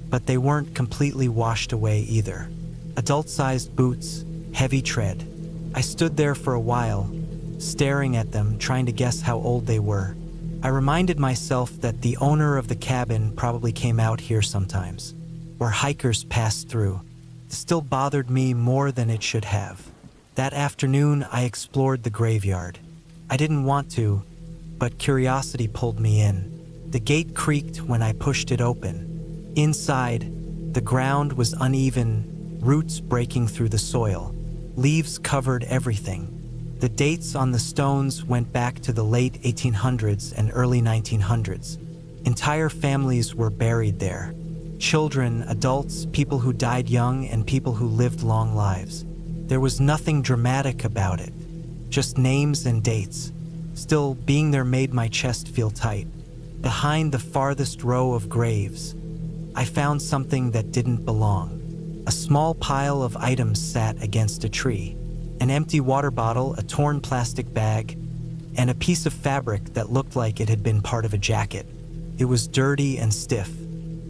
but they weren't completely washed away either. Adult-sized boots, heavy tread. I stood there for a while, staring at them, trying to guess how old they were. I reminded myself that the owner of the cabin probably came out here sometimes, where hikers passed through. It still bothered me more than it should have. That afternoon, I explored the graveyard. I didn't want to, but curiosity pulled me in. The gate creaked when I pushed it open. Inside, the ground was uneven, roots breaking through the soil. Leaves covered everything. The dates on the stones went back to the late 1800s and early 1900s. Entire families were buried there. Children, adults, people who died young, and people who lived long lives. There was nothing dramatic about it, just names and dates. Still, being there made my chest feel tight. Behind the farthest row of graves, I found something that didn't belong. A small pile of items sat against a tree. An empty water bottle, a torn plastic bag, and a piece of fabric that looked like it had been part of a jacket. It was dirty and stiff.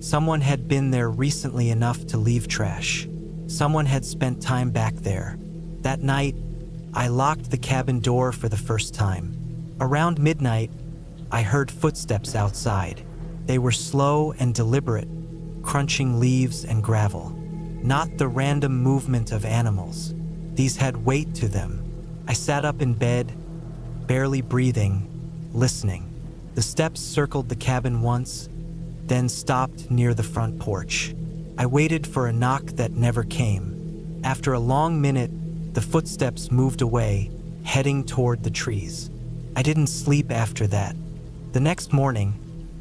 Someone had been there recently enough to leave trash. Someone had spent time back there. That night, I locked the cabin door for the first time. Around midnight, I heard footsteps outside. They were slow and deliberate, crunching leaves and gravel. Not the random movement of animals. These had weight to them. I sat up in bed, barely breathing, listening. The steps circled the cabin once, then stopped near the front porch. I waited for a knock that never came. After a long minute, the footsteps moved away, heading toward the trees. I didn't sleep after that. The next morning,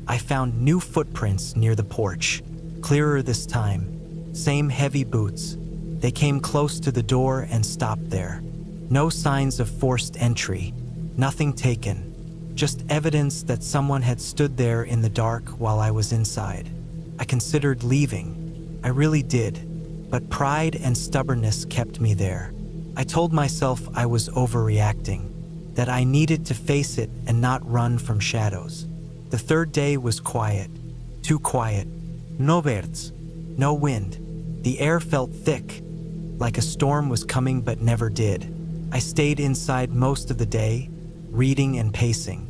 I found new footprints near the porch, clearer this time. Same heavy boots. They came close to the door and stopped there. No signs of forced entry, nothing taken. Just evidence that someone had stood there in the dark while I was inside. I considered leaving. I really did, but pride and stubbornness kept me there. I told myself I was overreacting, that I needed to face it and not run from shadows. The third day was quiet, too quiet. No birds, no wind. The air felt thick, like a storm was coming but never did. I stayed inside most of the day, reading and pacing.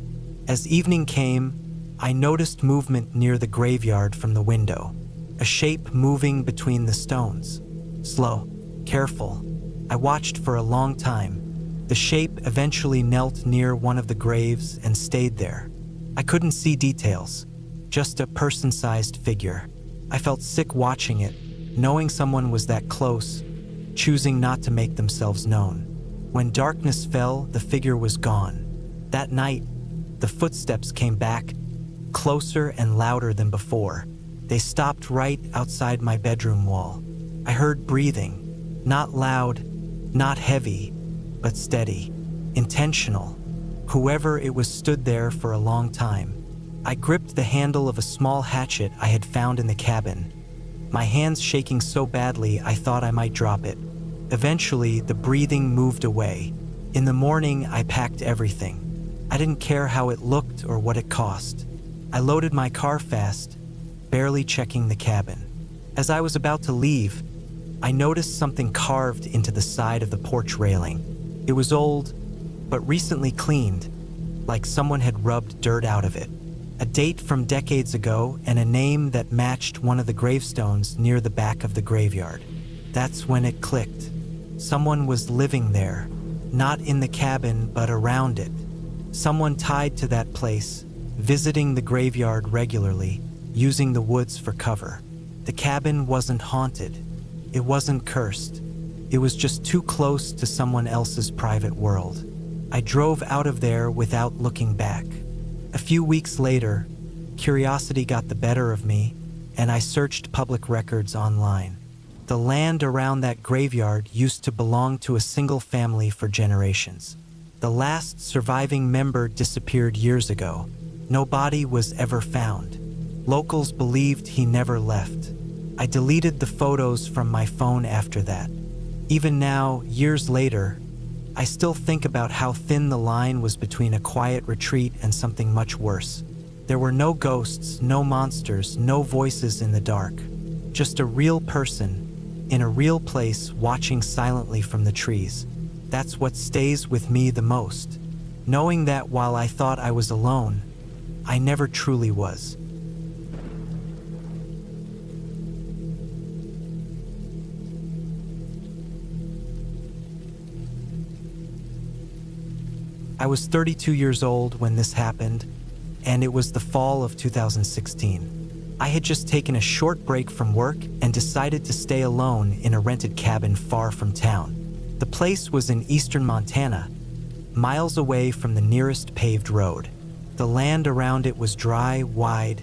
As evening came, I noticed movement near the graveyard from the window. A shape moving between the stones. Slow, careful. I watched for a long time. The shape eventually knelt near one of the graves and stayed there. I couldn't see details, just a person-sized figure. I felt sick watching it, knowing someone was that close, choosing not to make themselves known. When darkness fell, the figure was gone. That night, the footsteps came back, closer and louder than before. They stopped right outside my bedroom wall. I heard breathing, not loud, not heavy, but steady, intentional. Whoever it was stood there for a long time. I gripped the handle of a small hatchet I had found in the cabin, my hands shaking so badly I thought I might drop it. Eventually, the breathing moved away. In the morning, I packed everything. I didn't care how it looked or what it cost. I loaded my car fast, barely checking the cabin. As I was about to leave, I noticed something carved into the side of the porch railing. It was old, but recently cleaned, like someone had rubbed dirt out of it. A date from decades ago and a name that matched one of the gravestones near the back of the graveyard. That's when it clicked. Someone was living there, not in the cabin, but around it. Someone tied to that place, visiting the graveyard regularly, using the woods for cover. The cabin wasn't haunted. It wasn't cursed. It was just too close to someone else's private world. I drove out of there without looking back. A few weeks later, curiosity got the better of me, and I searched public records online. The land around that graveyard used to belong to a single family for generations. The last surviving member disappeared years ago. No body was ever found. Locals believed he never left. I deleted the photos from my phone after that. Even now, years later, I still think about how thin the line was between a quiet retreat and something much worse. There were no ghosts, no monsters, no voices in the dark. Just a real person, in a real place, watching silently from the trees. That's what stays with me the most. Knowing that while I thought I was alone, I never truly was. I was 32 years old when this happened, and it was the fall of 2016. I had just taken a short break from work and decided to stay alone in a rented cabin far from town. The place was in eastern Montana, miles away from the nearest paved road. The land around it was dry, wide,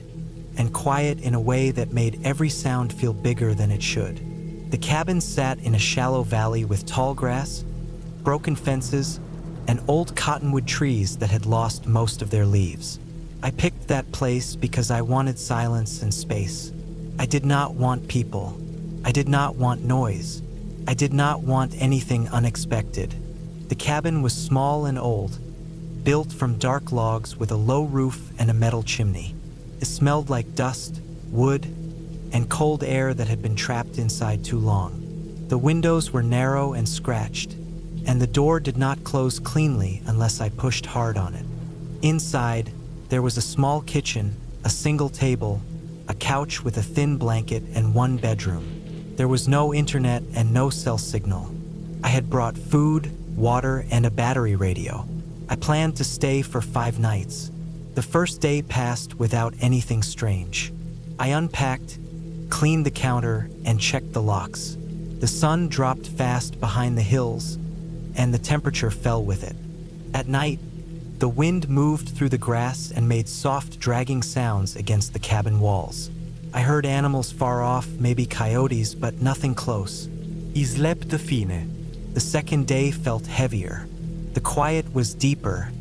and quiet in a way that made every sound feel bigger than it should. The cabin sat in a shallow valley with tall grass, broken fences, and old cottonwood trees that had lost most of their leaves. I picked that place because I wanted silence and space. I did not want people. I did not want noise. I did not want anything unexpected. The cabin was small and old, built from dark logs with a low roof and a metal chimney. It smelled like dust, wood, and cold air that had been trapped inside too long. The windows were narrow and scratched, and the door did not close cleanly unless I pushed hard on it. Inside, there was a small kitchen, a single table, a couch with a thin blanket, and one bedroom. There was no internet and no cell signal. I had brought food, water, and a battery radio. I planned to stay for 5 nights. The first day passed without anything strange. I unpacked, cleaned the counter, and checked the locks. The sun dropped fast behind the hills, and the temperature fell with it. At night, the wind moved through the grass and made soft, dragging sounds against the cabin walls. I heard animals far off, maybe coyotes, but nothing close. I släppte fine. The second day felt heavier. The quiet was deeper,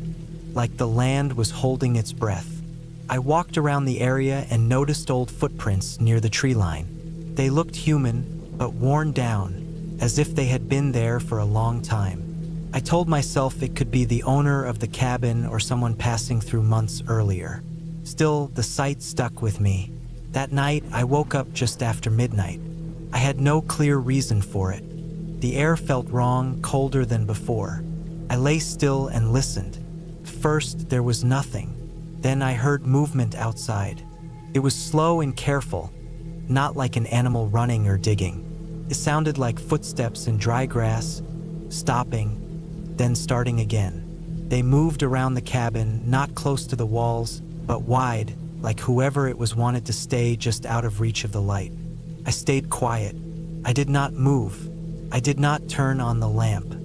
like the land was holding its breath. I walked around the area and noticed old footprints near the tree line. They looked human, but worn down, as if they had been there for a long time. I told myself it could be the owner of the cabin or someone passing through months earlier. Still, the sight stuck with me. That night, I woke up just after midnight. I had no clear reason for it. The air felt wrong, colder than before. I lay still and listened. First, there was nothing. Then I heard movement outside. It was slow and careful, not like an animal running or digging. It sounded like footsteps in dry grass, stopping, then starting again. They moved around the cabin, not close to the walls, but wide, like whoever it was wanted to stay just out of reach of the light. I stayed quiet. I did not move. I did not turn on the lamp.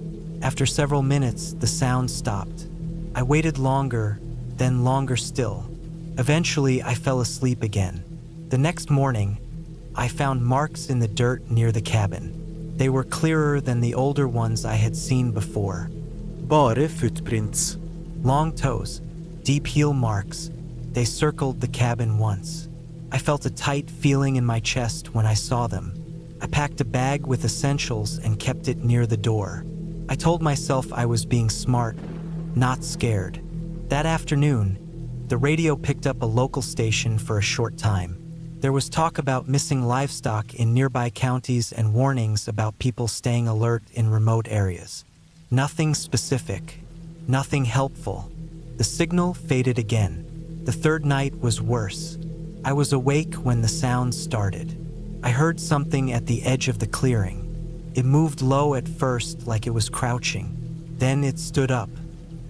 After several minutes, the sound stopped. I waited longer, then longer still. Eventually, I fell asleep again. The next morning, I found marks in the dirt near the cabin. They were clearer than the older ones I had seen before. Bare footprints. Long toes, deep heel marks. They circled the cabin once. I felt a tight feeling in my chest when I saw them. I packed a bag with essentials and kept it near the door. I told myself I was being smart, not scared. That afternoon, the radio picked up a local station for a short time. There was talk about missing livestock in nearby counties and warnings about people staying alert in remote areas. Nothing specific, nothing helpful. The signal faded again. The third night was worse. I was awake when the sounds started. I heard something at the edge of the clearing. It moved low at first, like it was crouching. Then it stood up.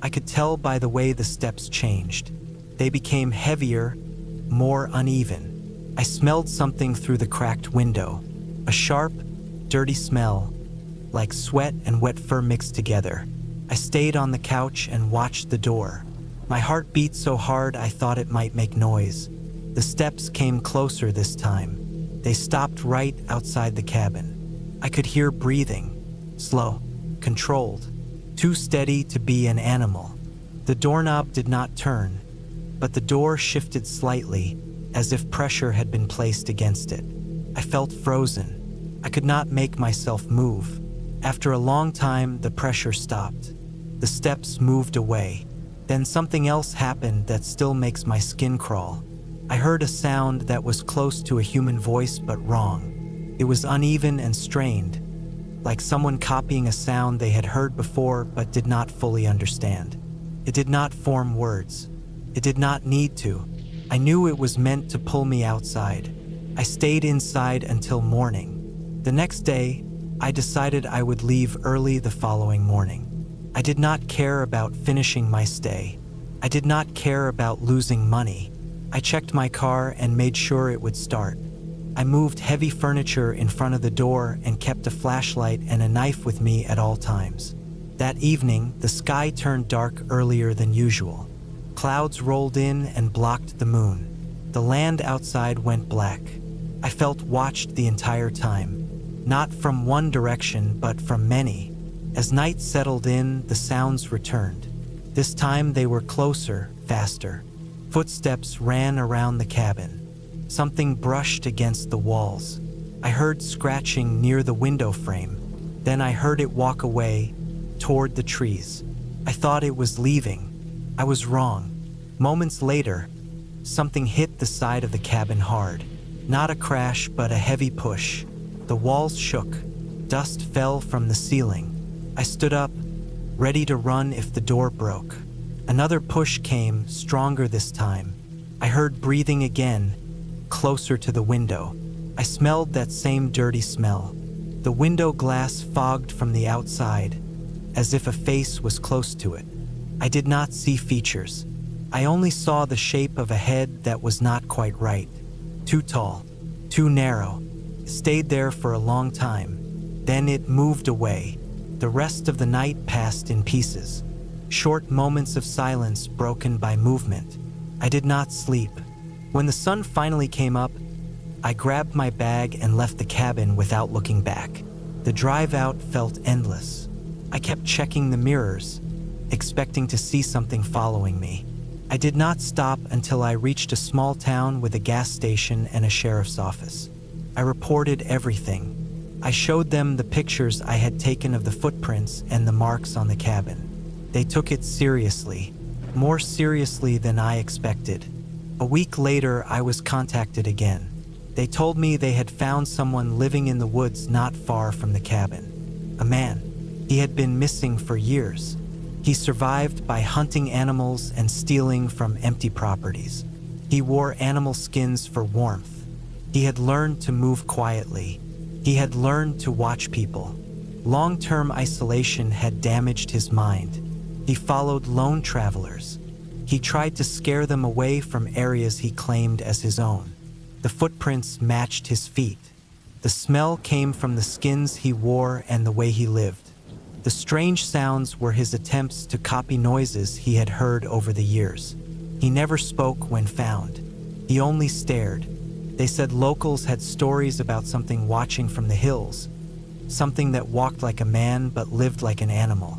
I could tell by the way the steps changed. They became heavier, more uneven. I smelled something through the cracked window. A sharp, dirty smell, like sweat and wet fur mixed together. I stayed on the couch and watched the door. My heart beat so hard I thought it might make noise. The steps came closer this time. They stopped right outside the cabin. I could hear breathing, slow, controlled, too steady to be an animal. The doorknob did not turn, but the door shifted slightly, as if pressure had been placed against it. I felt frozen. I could not make myself move. After a long time, the pressure stopped. The steps moved away. Then something else happened that still makes my skin crawl. I heard a sound that was close to a human voice but wrong. It was uneven and strained, like someone copying a sound they had heard before but did not fully understand. It did not form words. It did not need to. I knew it was meant to pull me outside. I stayed inside until morning. The next day, I decided I would leave early the following morning. I did not care about finishing my stay. I did not care about losing money. I checked my car and made sure it would start. I moved heavy furniture in front of the door and kept a flashlight and a knife with me at all times. That evening, the sky turned dark earlier than usual. Clouds rolled in and blocked the moon. The land outside went black. I felt watched the entire time, not from one direction, but from many. As night settled in, the sounds returned. This time they were closer, faster. Footsteps ran around the cabin. Something brushed against the walls. I heard scratching near the window frame. Then I heard it walk away, toward the trees. I thought it was leaving. I was wrong. Moments later, something hit the side of the cabin hard. Not a crash, but a heavy push. The walls shook. Dust fell from the ceiling. I stood up, ready to run if the door broke. Another push came, stronger this time. I heard breathing again, closer to the window. I smelled that same dirty smell. The window glass fogged from the outside, as if a face was close to it. I did not see features. I only saw the shape of a head that was not quite right. Too tall, too narrow. Stayed there for a long time. Then it moved away. The rest of the night passed in pieces. Short moments of silence broken by movement. I did not sleep. When the sun finally came up, I grabbed my bag and left the cabin without looking back. The drive out felt endless. I kept checking the mirrors, expecting to see something following me. I did not stop until I reached a small town with a gas station and a sheriff's office. I reported everything. I showed them the pictures I had taken of the footprints and the marks on the cabin. They took it seriously, more seriously than I expected. A week later, I was contacted again. They told me they had found someone living in the woods not far from the cabin. A man. He had been missing for years. He survived by hunting animals and stealing from empty properties. He wore animal skins for warmth. He had learned to move quietly. He had learned to watch people. Long-term isolation had damaged his mind. He followed lone travelers. He tried to scare them away from areas he claimed as his own. The footprints matched his feet. The smell came from the skins he wore and the way he lived. The strange sounds were his attempts to copy noises he had heard over the years. He never spoke when found. He only stared. They said locals had stories about something watching from the hills, something that walked like a man but lived like an animal.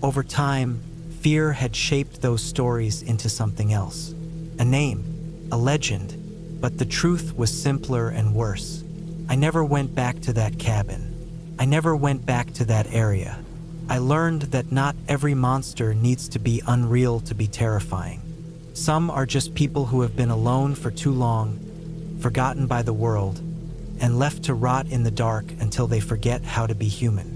Over time, fear had shaped those stories into something else. A name, a legend, but the truth was simpler and worse. I never went back to that cabin. I never went back to that area. I learned that not every monster needs to be unreal to be terrifying. Some are just people who have been alone for too long, forgotten by the world, and left to rot in the dark until they forget how to be human.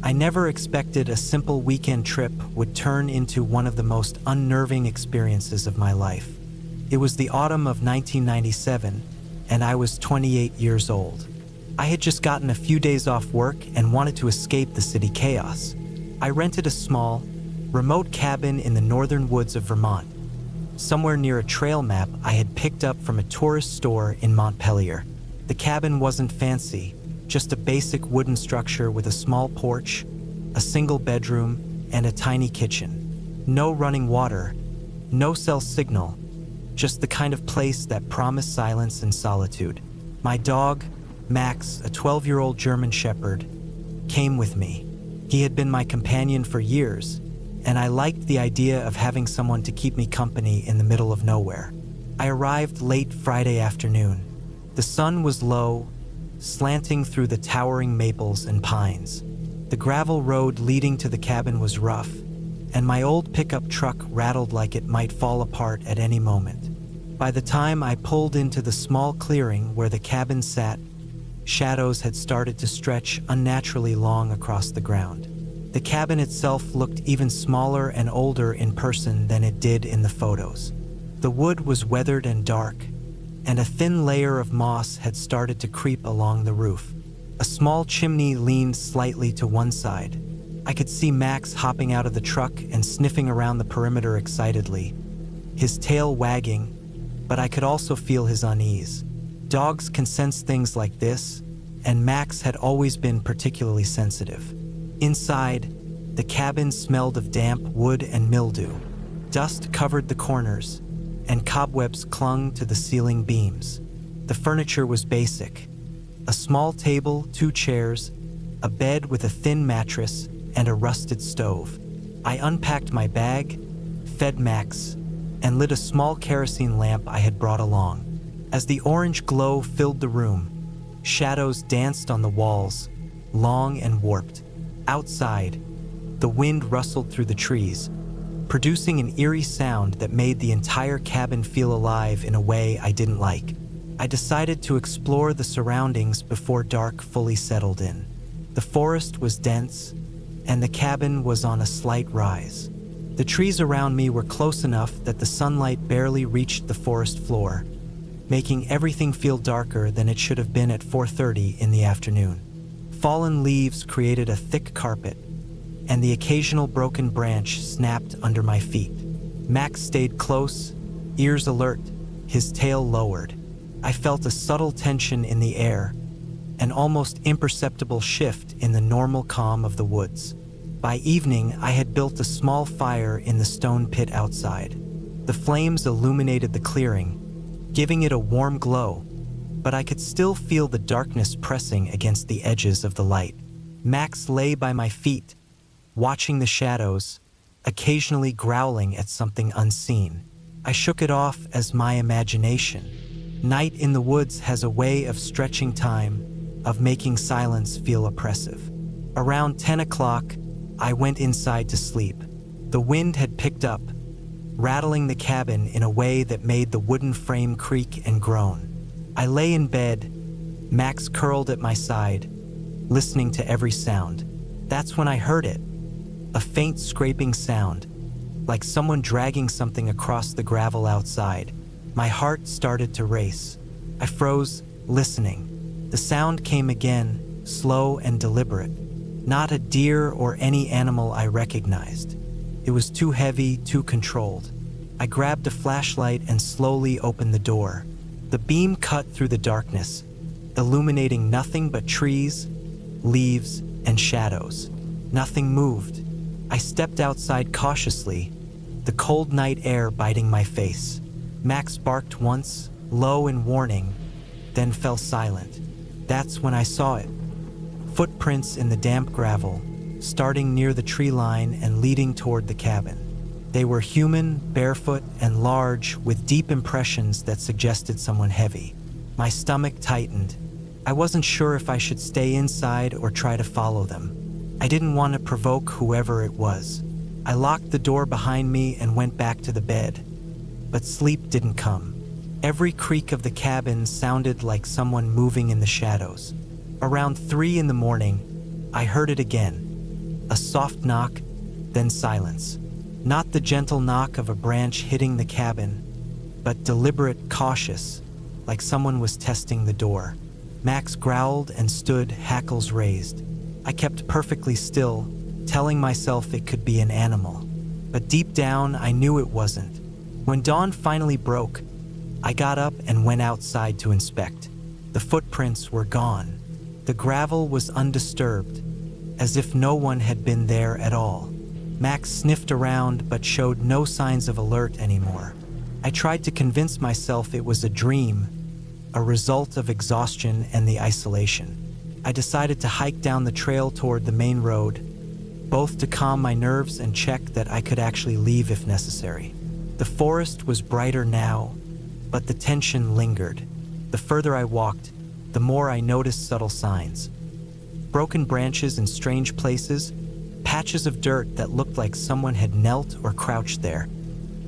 I never expected a simple weekend trip would turn into one of the most unnerving experiences of my life. It was the autumn of 1997, and I was 28 years old. I had just gotten a few days off work and wanted to escape the city chaos. I rented a small, remote cabin in the northern woods of Vermont, somewhere near a trail map I had picked up from a tourist store in Montpelier. The cabin wasn't fancy, just a basic wooden structure with a small porch, a single bedroom, and a tiny kitchen. No running water, no cell signal, just the kind of place that promised silence and solitude. My dog, Max, a 12-year-old German Shepherd, came with me. He had been my companion for years, and I liked the idea of having someone to keep me company in the middle of nowhere. I arrived late Friday afternoon. The sun was low, slanting through the towering maples and pines. The gravel road leading to the cabin was rough, and my old pickup truck rattled like it might fall apart at any moment. By the time I pulled into the small clearing where the cabin sat, shadows had started to stretch unnaturally long across the ground. The cabin itself looked even smaller and older in person than it did in the photos. The wood was weathered and dark, and a thin layer of moss had started to creep along the roof. A small chimney leaned slightly to one side. I could see Max hopping out of the truck and sniffing around the perimeter excitedly, his tail wagging, but I could also feel his unease. Dogs can sense things like this, and Max had always been particularly sensitive. Inside, the cabin smelled of damp wood and mildew. Dust covered the corners, and cobwebs clung to the ceiling beams. The furniture was basic: a small table, 2 chairs, a bed with a thin mattress, and a rusted stove. I unpacked my bag, fed Max, and lit a small kerosene lamp I had brought along. As the orange glow filled the room, shadows danced on the walls, long and warped. Outside, the wind rustled through the trees, producing an eerie sound that made the entire cabin feel alive in a way I didn't like. I decided to explore the surroundings before dark fully settled in. The forest was dense, and the cabin was on a slight rise. The trees around me were close enough that the sunlight barely reached the forest floor, making everything feel darker than it should have been at 4:30 in the afternoon. Fallen leaves created a thick carpet, and the occasional broken branch snapped under my feet. Max stayed close, ears alert, his tail lowered. I felt a subtle tension in the air, an almost imperceptible shift in the normal calm of the woods. By evening, I had built a small fire in the stone pit outside. The flames illuminated the clearing, giving it a warm glow, but I could still feel the darkness pressing against the edges of the light. Max lay by my feet, watching the shadows, occasionally growling at something unseen. I shook it off as my imagination. Night in the woods has a way of stretching time, of making silence feel oppressive. Around 10 o'clock, I went inside to sleep. The wind had picked up, rattling the cabin in a way that made the wooden frame creak and groan. I lay in bed, Max curled at my side, listening to every sound. That's when I heard it. A faint scraping sound, like someone dragging something across the gravel outside. My heart started to race. I froze, listening. The sound came again, slow and deliberate. Not a deer or any animal I recognized. It was too heavy, too controlled. I grabbed a flashlight and slowly opened the door. The beam cut through the darkness, illuminating nothing but trees, leaves, and shadows. Nothing moved. I stepped outside cautiously, the cold night air biting my face. Max barked once, low in warning, then fell silent. That's when I saw it. Footprints in the damp gravel, starting near the tree line and leading toward the cabin. They were human, barefoot, and large, with deep impressions that suggested someone heavy. My stomach tightened. I wasn't sure if I should stay inside or try to follow them. I didn't want to provoke whoever it was. I locked the door behind me and went back to the bed. But sleep didn't come. Every creak of the cabin sounded like someone moving in the shadows. Around 3 in the morning, I heard it again. A soft knock, then silence. Not the gentle knock of a branch hitting the cabin, but deliberate, cautious, like someone was testing the door. Max growled and stood, hackles raised. I kept perfectly still, telling myself it could be an animal. But deep down, I knew it wasn't. When dawn finally broke, I got up and went outside to inspect. The footprints were gone. The gravel was undisturbed, as if no one had been there at all. Max sniffed around but showed no signs of alert anymore. I tried to convince myself it was a dream, a result of exhaustion and the isolation. I decided to hike down the trail toward the main road, both to calm my nerves and check that I could actually leave if necessary. The forest was brighter now, but the tension lingered. The further I walked, the more I noticed subtle signs. Broken branches in strange places, patches of dirt that looked like someone had knelt or crouched there.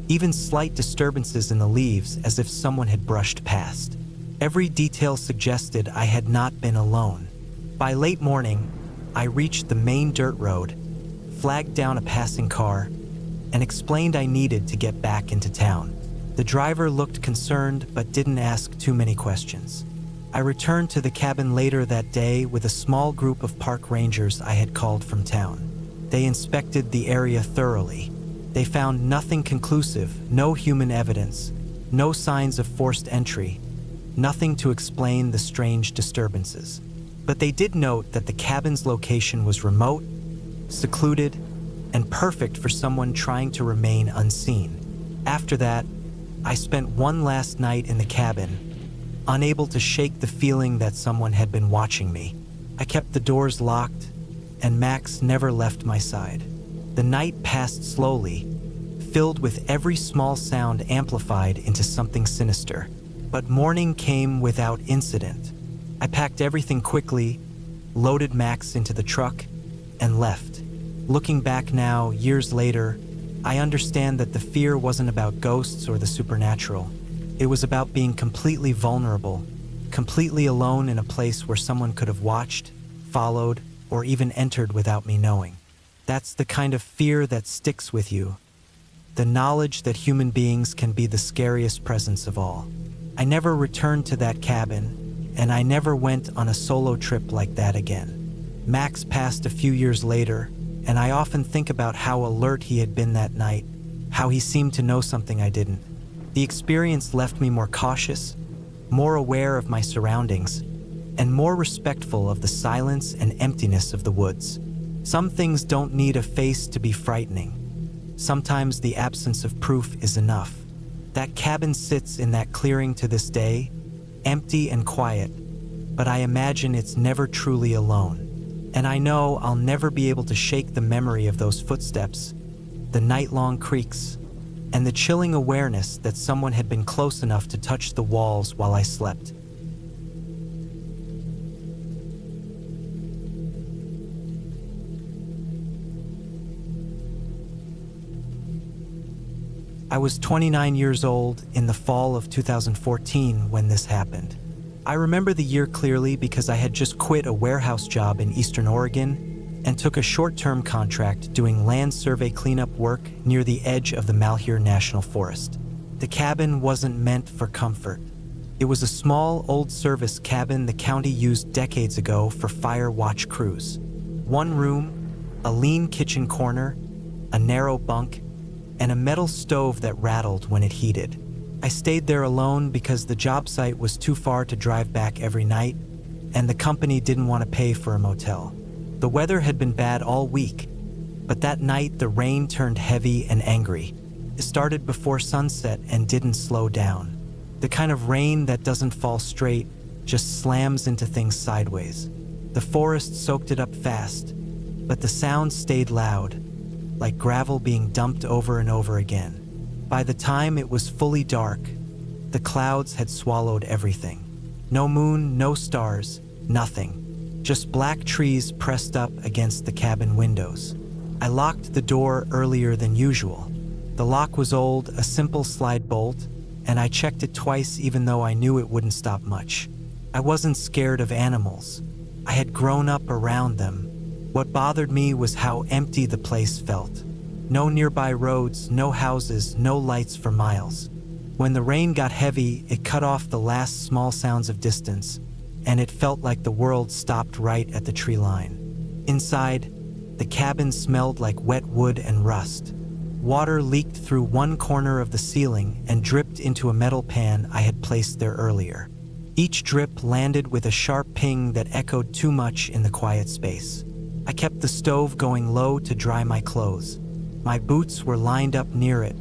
Even slight disturbances in the leaves as if someone had brushed past. Every detail suggested I had not been alone. By late morning, I reached the main dirt road, flagged down a passing car, and explained I needed to get back into town. The driver looked concerned but didn't ask too many questions. I returned to the cabin later that day with a small group of park rangers I had called from town. They inspected the area thoroughly. They found nothing conclusive, no human evidence, no signs of forced entry, nothing to explain the strange disturbances. But they did note that the cabin's location was remote, secluded, and perfect for someone trying to remain unseen. After that, I spent one last night in the cabin, unable to shake the feeling that someone had been watching me. I kept the doors locked, and Max never left my side. The night passed slowly, filled with every small sound amplified into something sinister. But morning came without incident. I packed everything quickly, loaded Max into the truck, and left. Looking back now, years later, I understand that the fear wasn't about ghosts or the supernatural. It was about being completely vulnerable, completely alone in a place where someone could have watched, followed, or even entered without me knowing. That's the kind of fear that sticks with you. The knowledge that human beings can be the scariest presence of all. I never returned to that cabin, and I never went on a solo trip like that again. Max passed a few years later, and I often think about how alert he had been that night, how he seemed to know something I didn't. The experience left me more cautious, more aware of my surroundings, and more respectful of the silence and emptiness of the woods. Some things don't need a face to be frightening. Sometimes the absence of proof is enough. That cabin sits in that clearing to this day, empty and quiet, but I imagine it's never truly alone. And I know I'll never be able to shake the memory of those footsteps, the night-long creaks, and the chilling awareness that someone had been close enough to touch the walls while I slept. I was 29 years old in the fall of 2014 when this happened. I remember the year clearly because I had just quit a warehouse job in Eastern Oregon and took a short-term contract doing land survey cleanup work near the edge of the Malheur National Forest. The cabin wasn't meant for comfort. It was a small, old-service cabin the county used decades ago for fire watch crews. One room, a lean kitchen corner, a narrow bunk, and a metal stove that rattled when it heated. I stayed there alone because the job site was too far to drive back every night, and the company didn't want to pay for a motel. The weather had been bad all week, but that night the rain turned heavy and angry. It started before sunset and didn't slow down. The kind of rain that doesn't fall straight, just slams into things sideways. The forest soaked it up fast, but the sound stayed loud, like gravel being dumped over and over again. By the time it was fully dark, the clouds had swallowed everything. No moon, no stars, nothing. Just black trees pressed up against the cabin windows. I locked the door earlier than usual. The lock was old, a simple slide bolt, and I checked it twice even though I knew it wouldn't stop much. I wasn't scared of animals. I had grown up around them. What bothered me was how empty the place felt. No nearby roads, no houses, no lights for miles. When the rain got heavy, it cut off the last small sounds of distance, and it felt like the world stopped right at the tree line. Inside, the cabin smelled like wet wood and rust. Water leaked through one corner of the ceiling and dripped into a metal pan I had placed there earlier. Each drip landed with a sharp ping that echoed too much in the quiet space. I kept the stove going low to dry my clothes. My boots were lined up near it,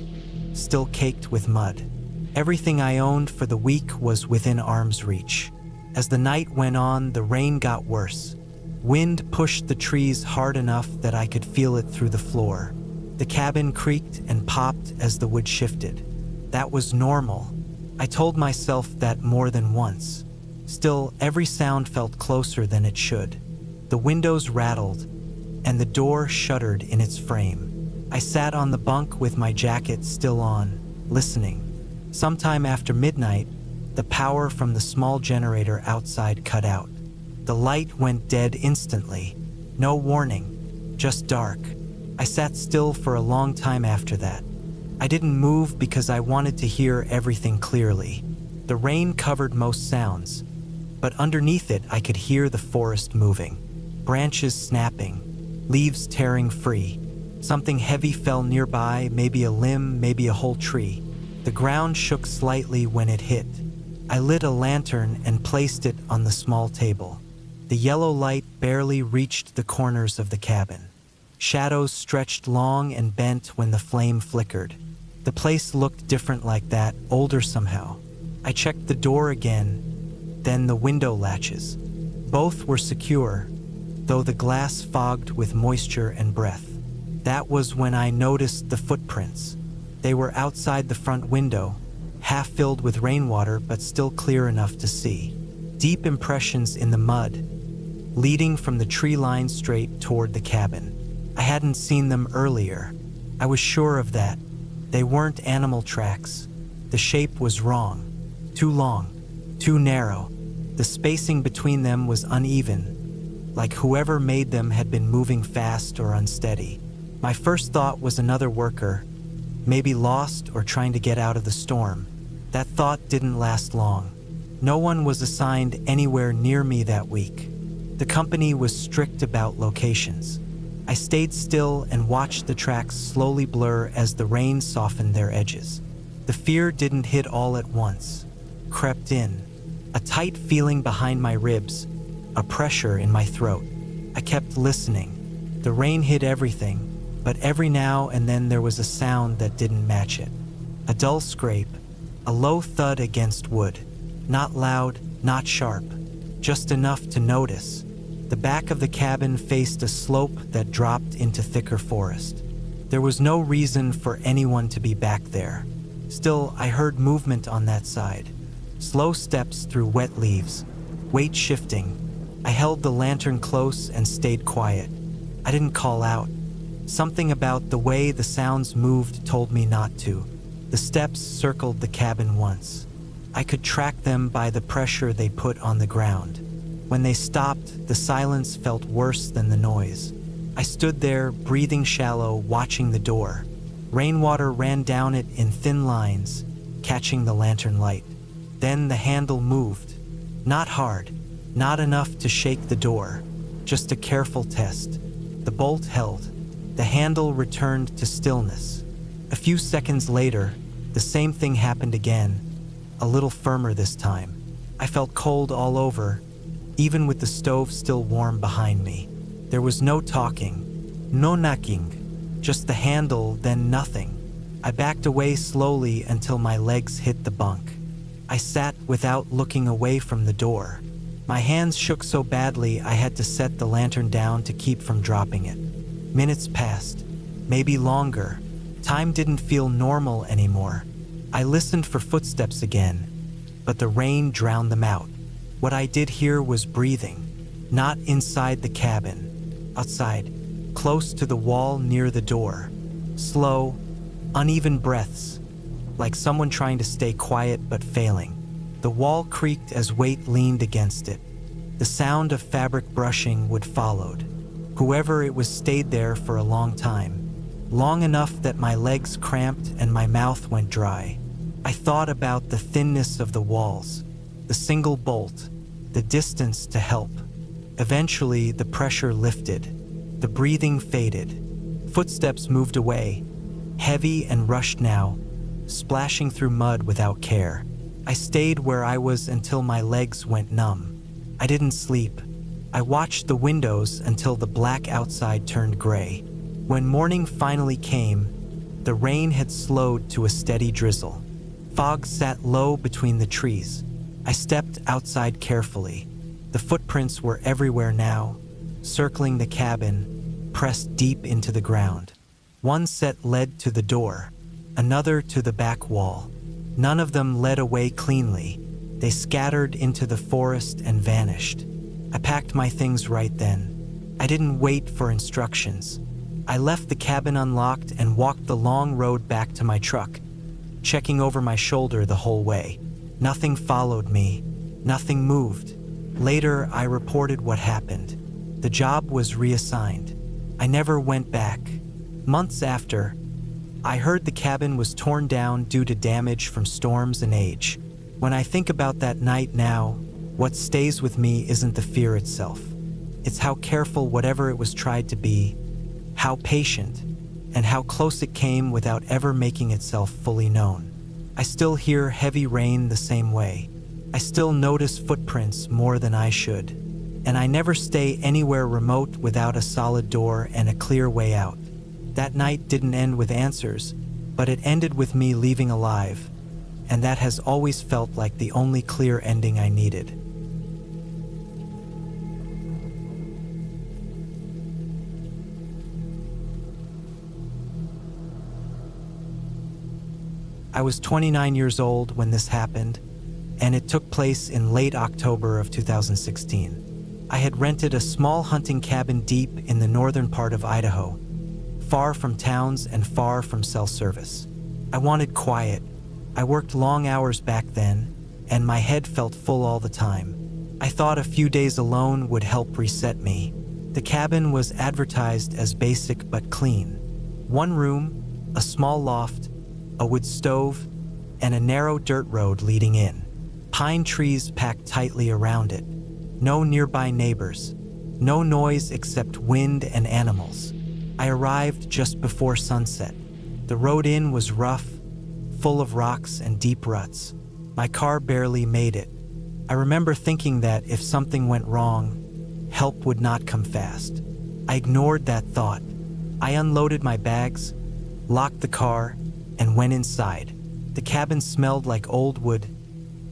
still caked with mud. Everything I owned for the week was within arm's reach. As the night went on, the rain got worse. Wind pushed the trees hard enough that I could feel it through the floor. The cabin creaked and popped as the wood shifted. That was normal. I told myself that more than once. Still, every sound felt closer than it should. The windows rattled, and the door shuddered in its frame. I sat on the bunk with my jacket still on, listening. Sometime after midnight, the power from the small generator outside cut out. The light went dead instantly. No warning, just dark. I sat still for a long time after that. I didn't move because I wanted to hear everything clearly. The rain covered most sounds, but underneath it I could hear the forest moving. Branches snapping, leaves tearing free. Something heavy fell nearby, maybe a limb, maybe a whole tree. The ground shook slightly when it hit. I lit a lantern and placed it on the small table. The The yellow light barely reached the corners of the cabin. Shadows stretched long and bent when the flame flickered. The place looked different like that, older somehow. I checked the door again, then the window latches. Both were secure, though the glass fogged with moisture and breath. That was when I noticed the footprints. They were outside the front window, half filled with rainwater but still clear enough to see. Deep impressions in the mud, leading from the tree line straight toward the cabin. I hadn't seen them earlier. I was sure of that. They weren't animal tracks. The shape was wrong. Too long, too narrow. The spacing between them was uneven, like whoever made them had been moving fast or unsteady. My first thought was another worker, maybe lost or trying to get out of the storm. That thought didn't last long. No one was assigned anywhere near me that week. The company was strict about locations. I stayed still and watched the tracks slowly blur as the rain softened their edges. The fear didn't hit all at once, crept in. A tight feeling behind my ribs, a pressure in my throat. I kept listening. The rain hit everything, but every now and then there was a sound that didn't match it. A dull scrape, a low thud against wood. Not loud, not sharp, just enough to notice. The back of the cabin faced a slope that dropped into thicker forest. There was no reason for anyone to be back there. Still, I heard movement on that side. Slow steps through wet leaves, weight shifting. I held the lantern close and stayed quiet. I didn't call out. Something about the way the sounds moved told me not to. The steps circled the cabin once. I could track them by the pressure they put on the ground. When they stopped, the silence felt worse than the noise. I stood there, breathing shallow, watching the door. Rainwater ran down it in thin lines, catching the lantern light. Then the handle moved. Not hard, not enough to shake the door, just a careful test. The bolt held. The handle returned to stillness. A few seconds later, the same thing happened again, a little firmer this time. I felt cold all over, even with the stove still warm behind me. There was no talking, no knocking, just the handle, then nothing. I backed away slowly until my legs hit the bunk. I sat without looking away from the door. My hands shook so badly I had to set the lantern down to keep from dropping it. Minutes passed, maybe longer. Time didn't feel normal anymore. I listened for footsteps again, but the rain drowned them out. What I did hear was breathing, not inside the cabin, outside, close to the wall near the door. Slow, uneven breaths, like someone trying to stay quiet but failing. The wall creaked as weight leaned against it. The sound of fabric brushing would followed. Whoever it was stayed there for a long time, long enough that my legs cramped and my mouth went dry. I thought about the thinness of the walls, the single bolt, the distance to help. Eventually, the pressure lifted. The breathing faded. Footsteps moved away, heavy and rushed now, splashing through mud without care. I stayed where I was until my legs went numb. I didn't sleep. I watched the windows until the black outside turned gray. When morning finally came, the rain had slowed to a steady drizzle. Fog sat low between the trees. I stepped outside carefully. The footprints were everywhere now, circling the cabin, pressed deep into the ground. One set led to the door, another to the back wall. None of them led away cleanly. They scattered into the forest and vanished. I packed my things right then. I didn't wait for instructions. I left the cabin unlocked and walked the long road back to my truck, checking over my shoulder the whole way. Nothing followed me. Nothing moved. Later, I reported what happened. The job was reassigned. I never went back. Months after, I heard the cabin was torn down due to damage from storms and age. When I think about that night now, what stays with me isn't the fear itself. It's how careful whatever it was tried to be, how patient, and how close it came without ever making itself fully known. I still hear heavy rain the same way. I still notice footprints more than I should. and I never stay anywhere remote without a solid door and a clear way out. That night didn't end with answers, but it ended with me leaving alive, and that has always felt like the only clear ending I needed. I was 29 years old when this happened, and it took place in late October of 2016. I had rented a small hunting cabin deep in the northern part of Idaho, far from towns and far from cell service. I wanted quiet. I worked long hours back then, and my head felt full all the time. I thought a few days alone would help reset me. The cabin was advertised as basic but clean. One room, a small loft, a wood stove, and a narrow dirt road leading in. Pine trees packed tightly around it. No nearby neighbors. No noise except wind and animals. I arrived just before sunset. The road in was rough, full of rocks and deep ruts. My car barely made it. I remember thinking that if something went wrong, help would not come fast. I ignored that thought. I unloaded my bags, locked the car, and went inside. The cabin smelled like old wood,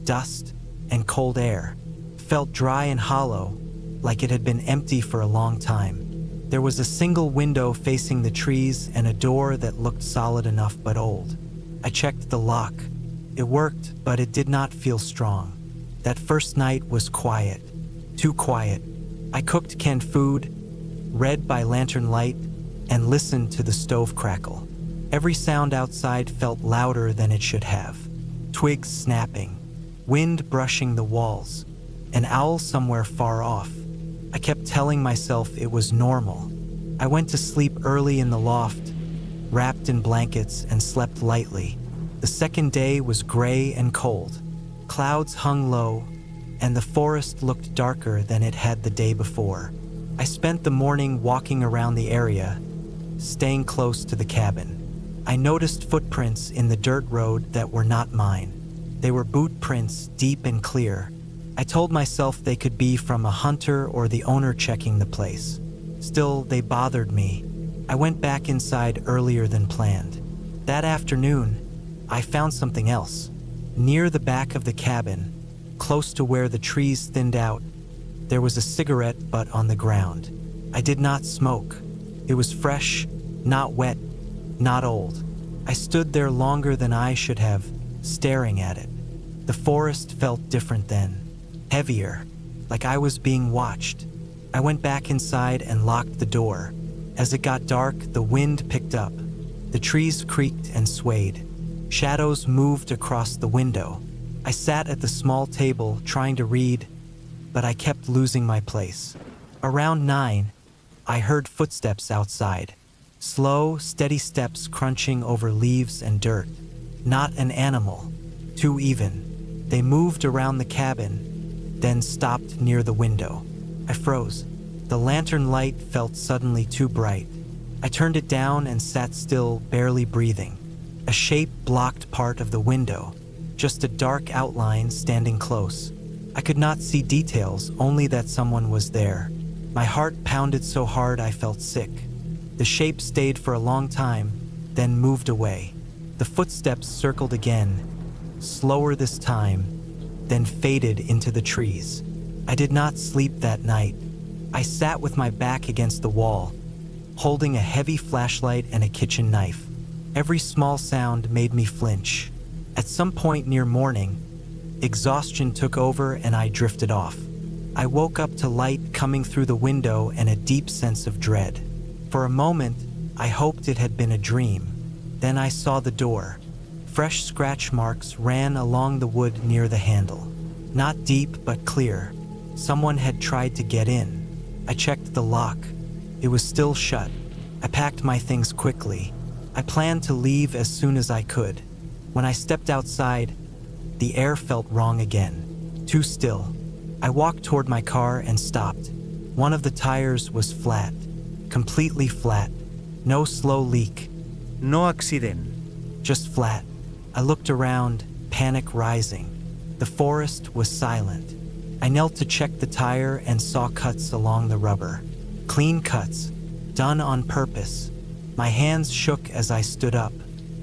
dust, and cold air. Felt dry and hollow, like it had been empty for a long time. There was a single window facing the trees and a door that looked solid enough but old. I checked the lock. It worked, but it did not feel strong. That first night was quiet. Too quiet. I cooked canned food, read by lantern light, and listened to the stove crackle. Every sound outside felt louder than it should have. Twigs snapping, wind brushing the walls, an owl somewhere far off. I kept telling myself it was normal. I went to sleep early in the loft, wrapped in blankets, and slept lightly. The second day was gray and cold. Clouds hung low, and the forest looked darker than it had the day before. I spent the morning walking around the area, staying close to the cabin. I noticed footprints in the dirt road that were not mine. They were boot prints, deep and clear. I told myself they could be from a hunter or the owner checking the place. Still, they bothered me. I went back inside earlier than planned. That afternoon, I found something else. Near the back of the cabin, close to where the trees thinned out, there was a cigarette butt on the ground. I did not smoke. It was fresh, not wet, not old. I stood there longer than I should have, staring at it. The forest felt different then, heavier, like I was being watched. I went back inside and locked the door. As it got dark, the wind picked up. The trees creaked and swayed. Shadows moved across the window. I sat at the small table trying to read, but I kept losing my place. Around 9, I heard footsteps outside. Slow, steady steps crunching over leaves and dirt. Not an animal, too even. They moved around the cabin, then stopped near the window. I froze. The lantern light felt suddenly too bright. I turned it down and sat still, barely breathing. A shape blocked part of the window, just a dark outline standing close. I could not see details, only that someone was there. My heart pounded so hard I felt sick. The shape stayed for a long time, then moved away. The footsteps circled again, slower this time, then faded into the trees. I did not sleep that night. I sat with my back against the wall, holding a heavy flashlight and a kitchen knife. Every small sound made me flinch. At some point near morning, exhaustion took over and I drifted off. I woke up to light coming through the window and a deep sense of dread. For a moment, I hoped it had been a dream. Then I saw the door. Fresh scratch marks ran along the wood near the handle. Not deep, but clear. Someone had tried to get in. I checked the lock. It was still shut. I packed my things quickly. I planned to leave as soon as I could. When I stepped outside, the air felt wrong again. Too still. I walked toward my car and stopped. One of the tires was flat. Completely flat. No slow leak. No accident. Just flat. I looked around, panic rising. The forest was silent. I knelt to check the tire and saw cuts along the rubber. Clean cuts, done on purpose. My hands shook as I stood up.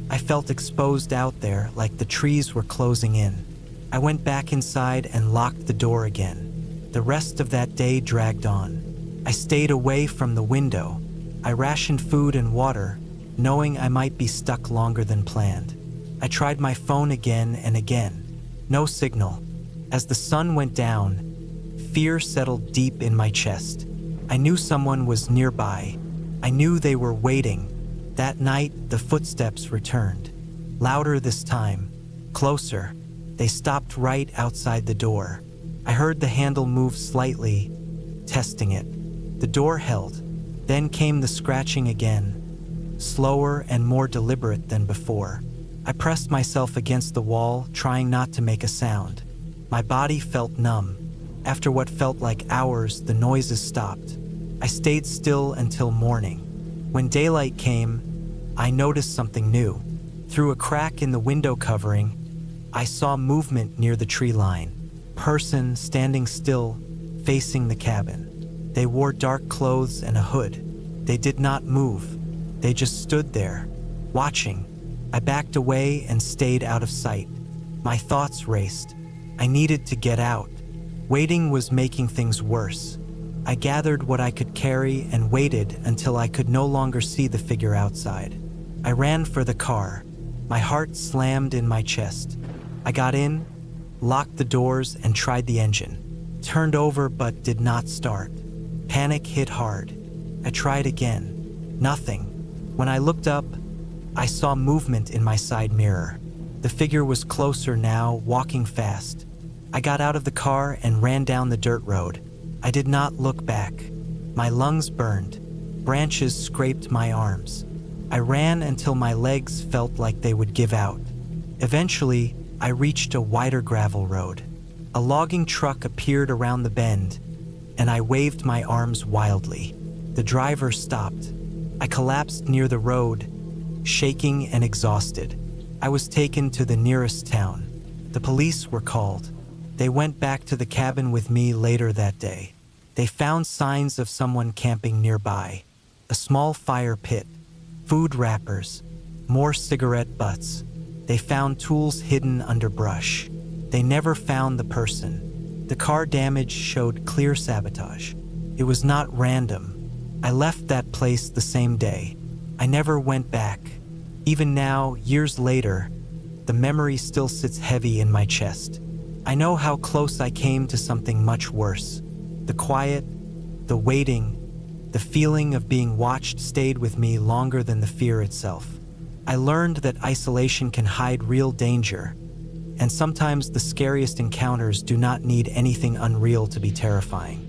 I felt exposed out there like the trees were closing in. I went back inside and locked the door again. The rest of that day dragged on. I stayed away from the window. I rationed food and water, knowing I might be stuck longer than planned. I tried my phone again and again. No signal. As the sun went down, fear settled deep in my chest. I knew someone was nearby. I knew they were waiting. That night, the footsteps returned. Louder this time. Closer. They stopped right outside the door. I heard the handle move slightly, testing it. The door held. Then came the scratching again, slower and more deliberate than before. I pressed myself against the wall, trying not to make a sound. My body felt numb. After what felt like hours, the noises stopped. I stayed still until morning. When daylight came, I noticed something new. Through a crack in the window covering, I saw movement near the tree line. Person standing still, facing the cabin. They wore dark clothes and a hood. They did not move. They just stood there, watching. I backed away and stayed out of sight. My thoughts raced. I needed to get out. Waiting was making things worse. I gathered what I could carry and waited until I could no longer see the figure outside. I ran for the car. My heart slammed in my chest. I got in, locked the doors, and tried the engine. Turned over but did not start. Panic hit hard. I tried again. Nothing. When I looked up, I saw movement in my side mirror. The figure was closer now, walking fast. I got out of the car and ran down the dirt road. I did not look back. My lungs burned. Branches scraped my arms. I ran until my legs felt like they would give out. Eventually, I reached a wider gravel road. A logging truck appeared around the bend, and I waved my arms wildly. The driver stopped. I collapsed near the road, shaking and exhausted. I was taken to the nearest town. The police were called. They went back to the cabin with me later that day. They found signs of someone camping nearby. A small fire pit, food wrappers, more cigarette butts. They found tools hidden under brush. They never found the person. The car damage showed clear sabotage. It was not random. I left that place the same day. I never went back. Even now, years later, the memory still sits heavy in my chest. I know how close I came to something much worse. The quiet, the waiting, the feeling of being watched stayed with me longer than the fear itself. I learned that isolation can hide real danger, and sometimes the scariest encounters do not need anything unreal to be terrifying.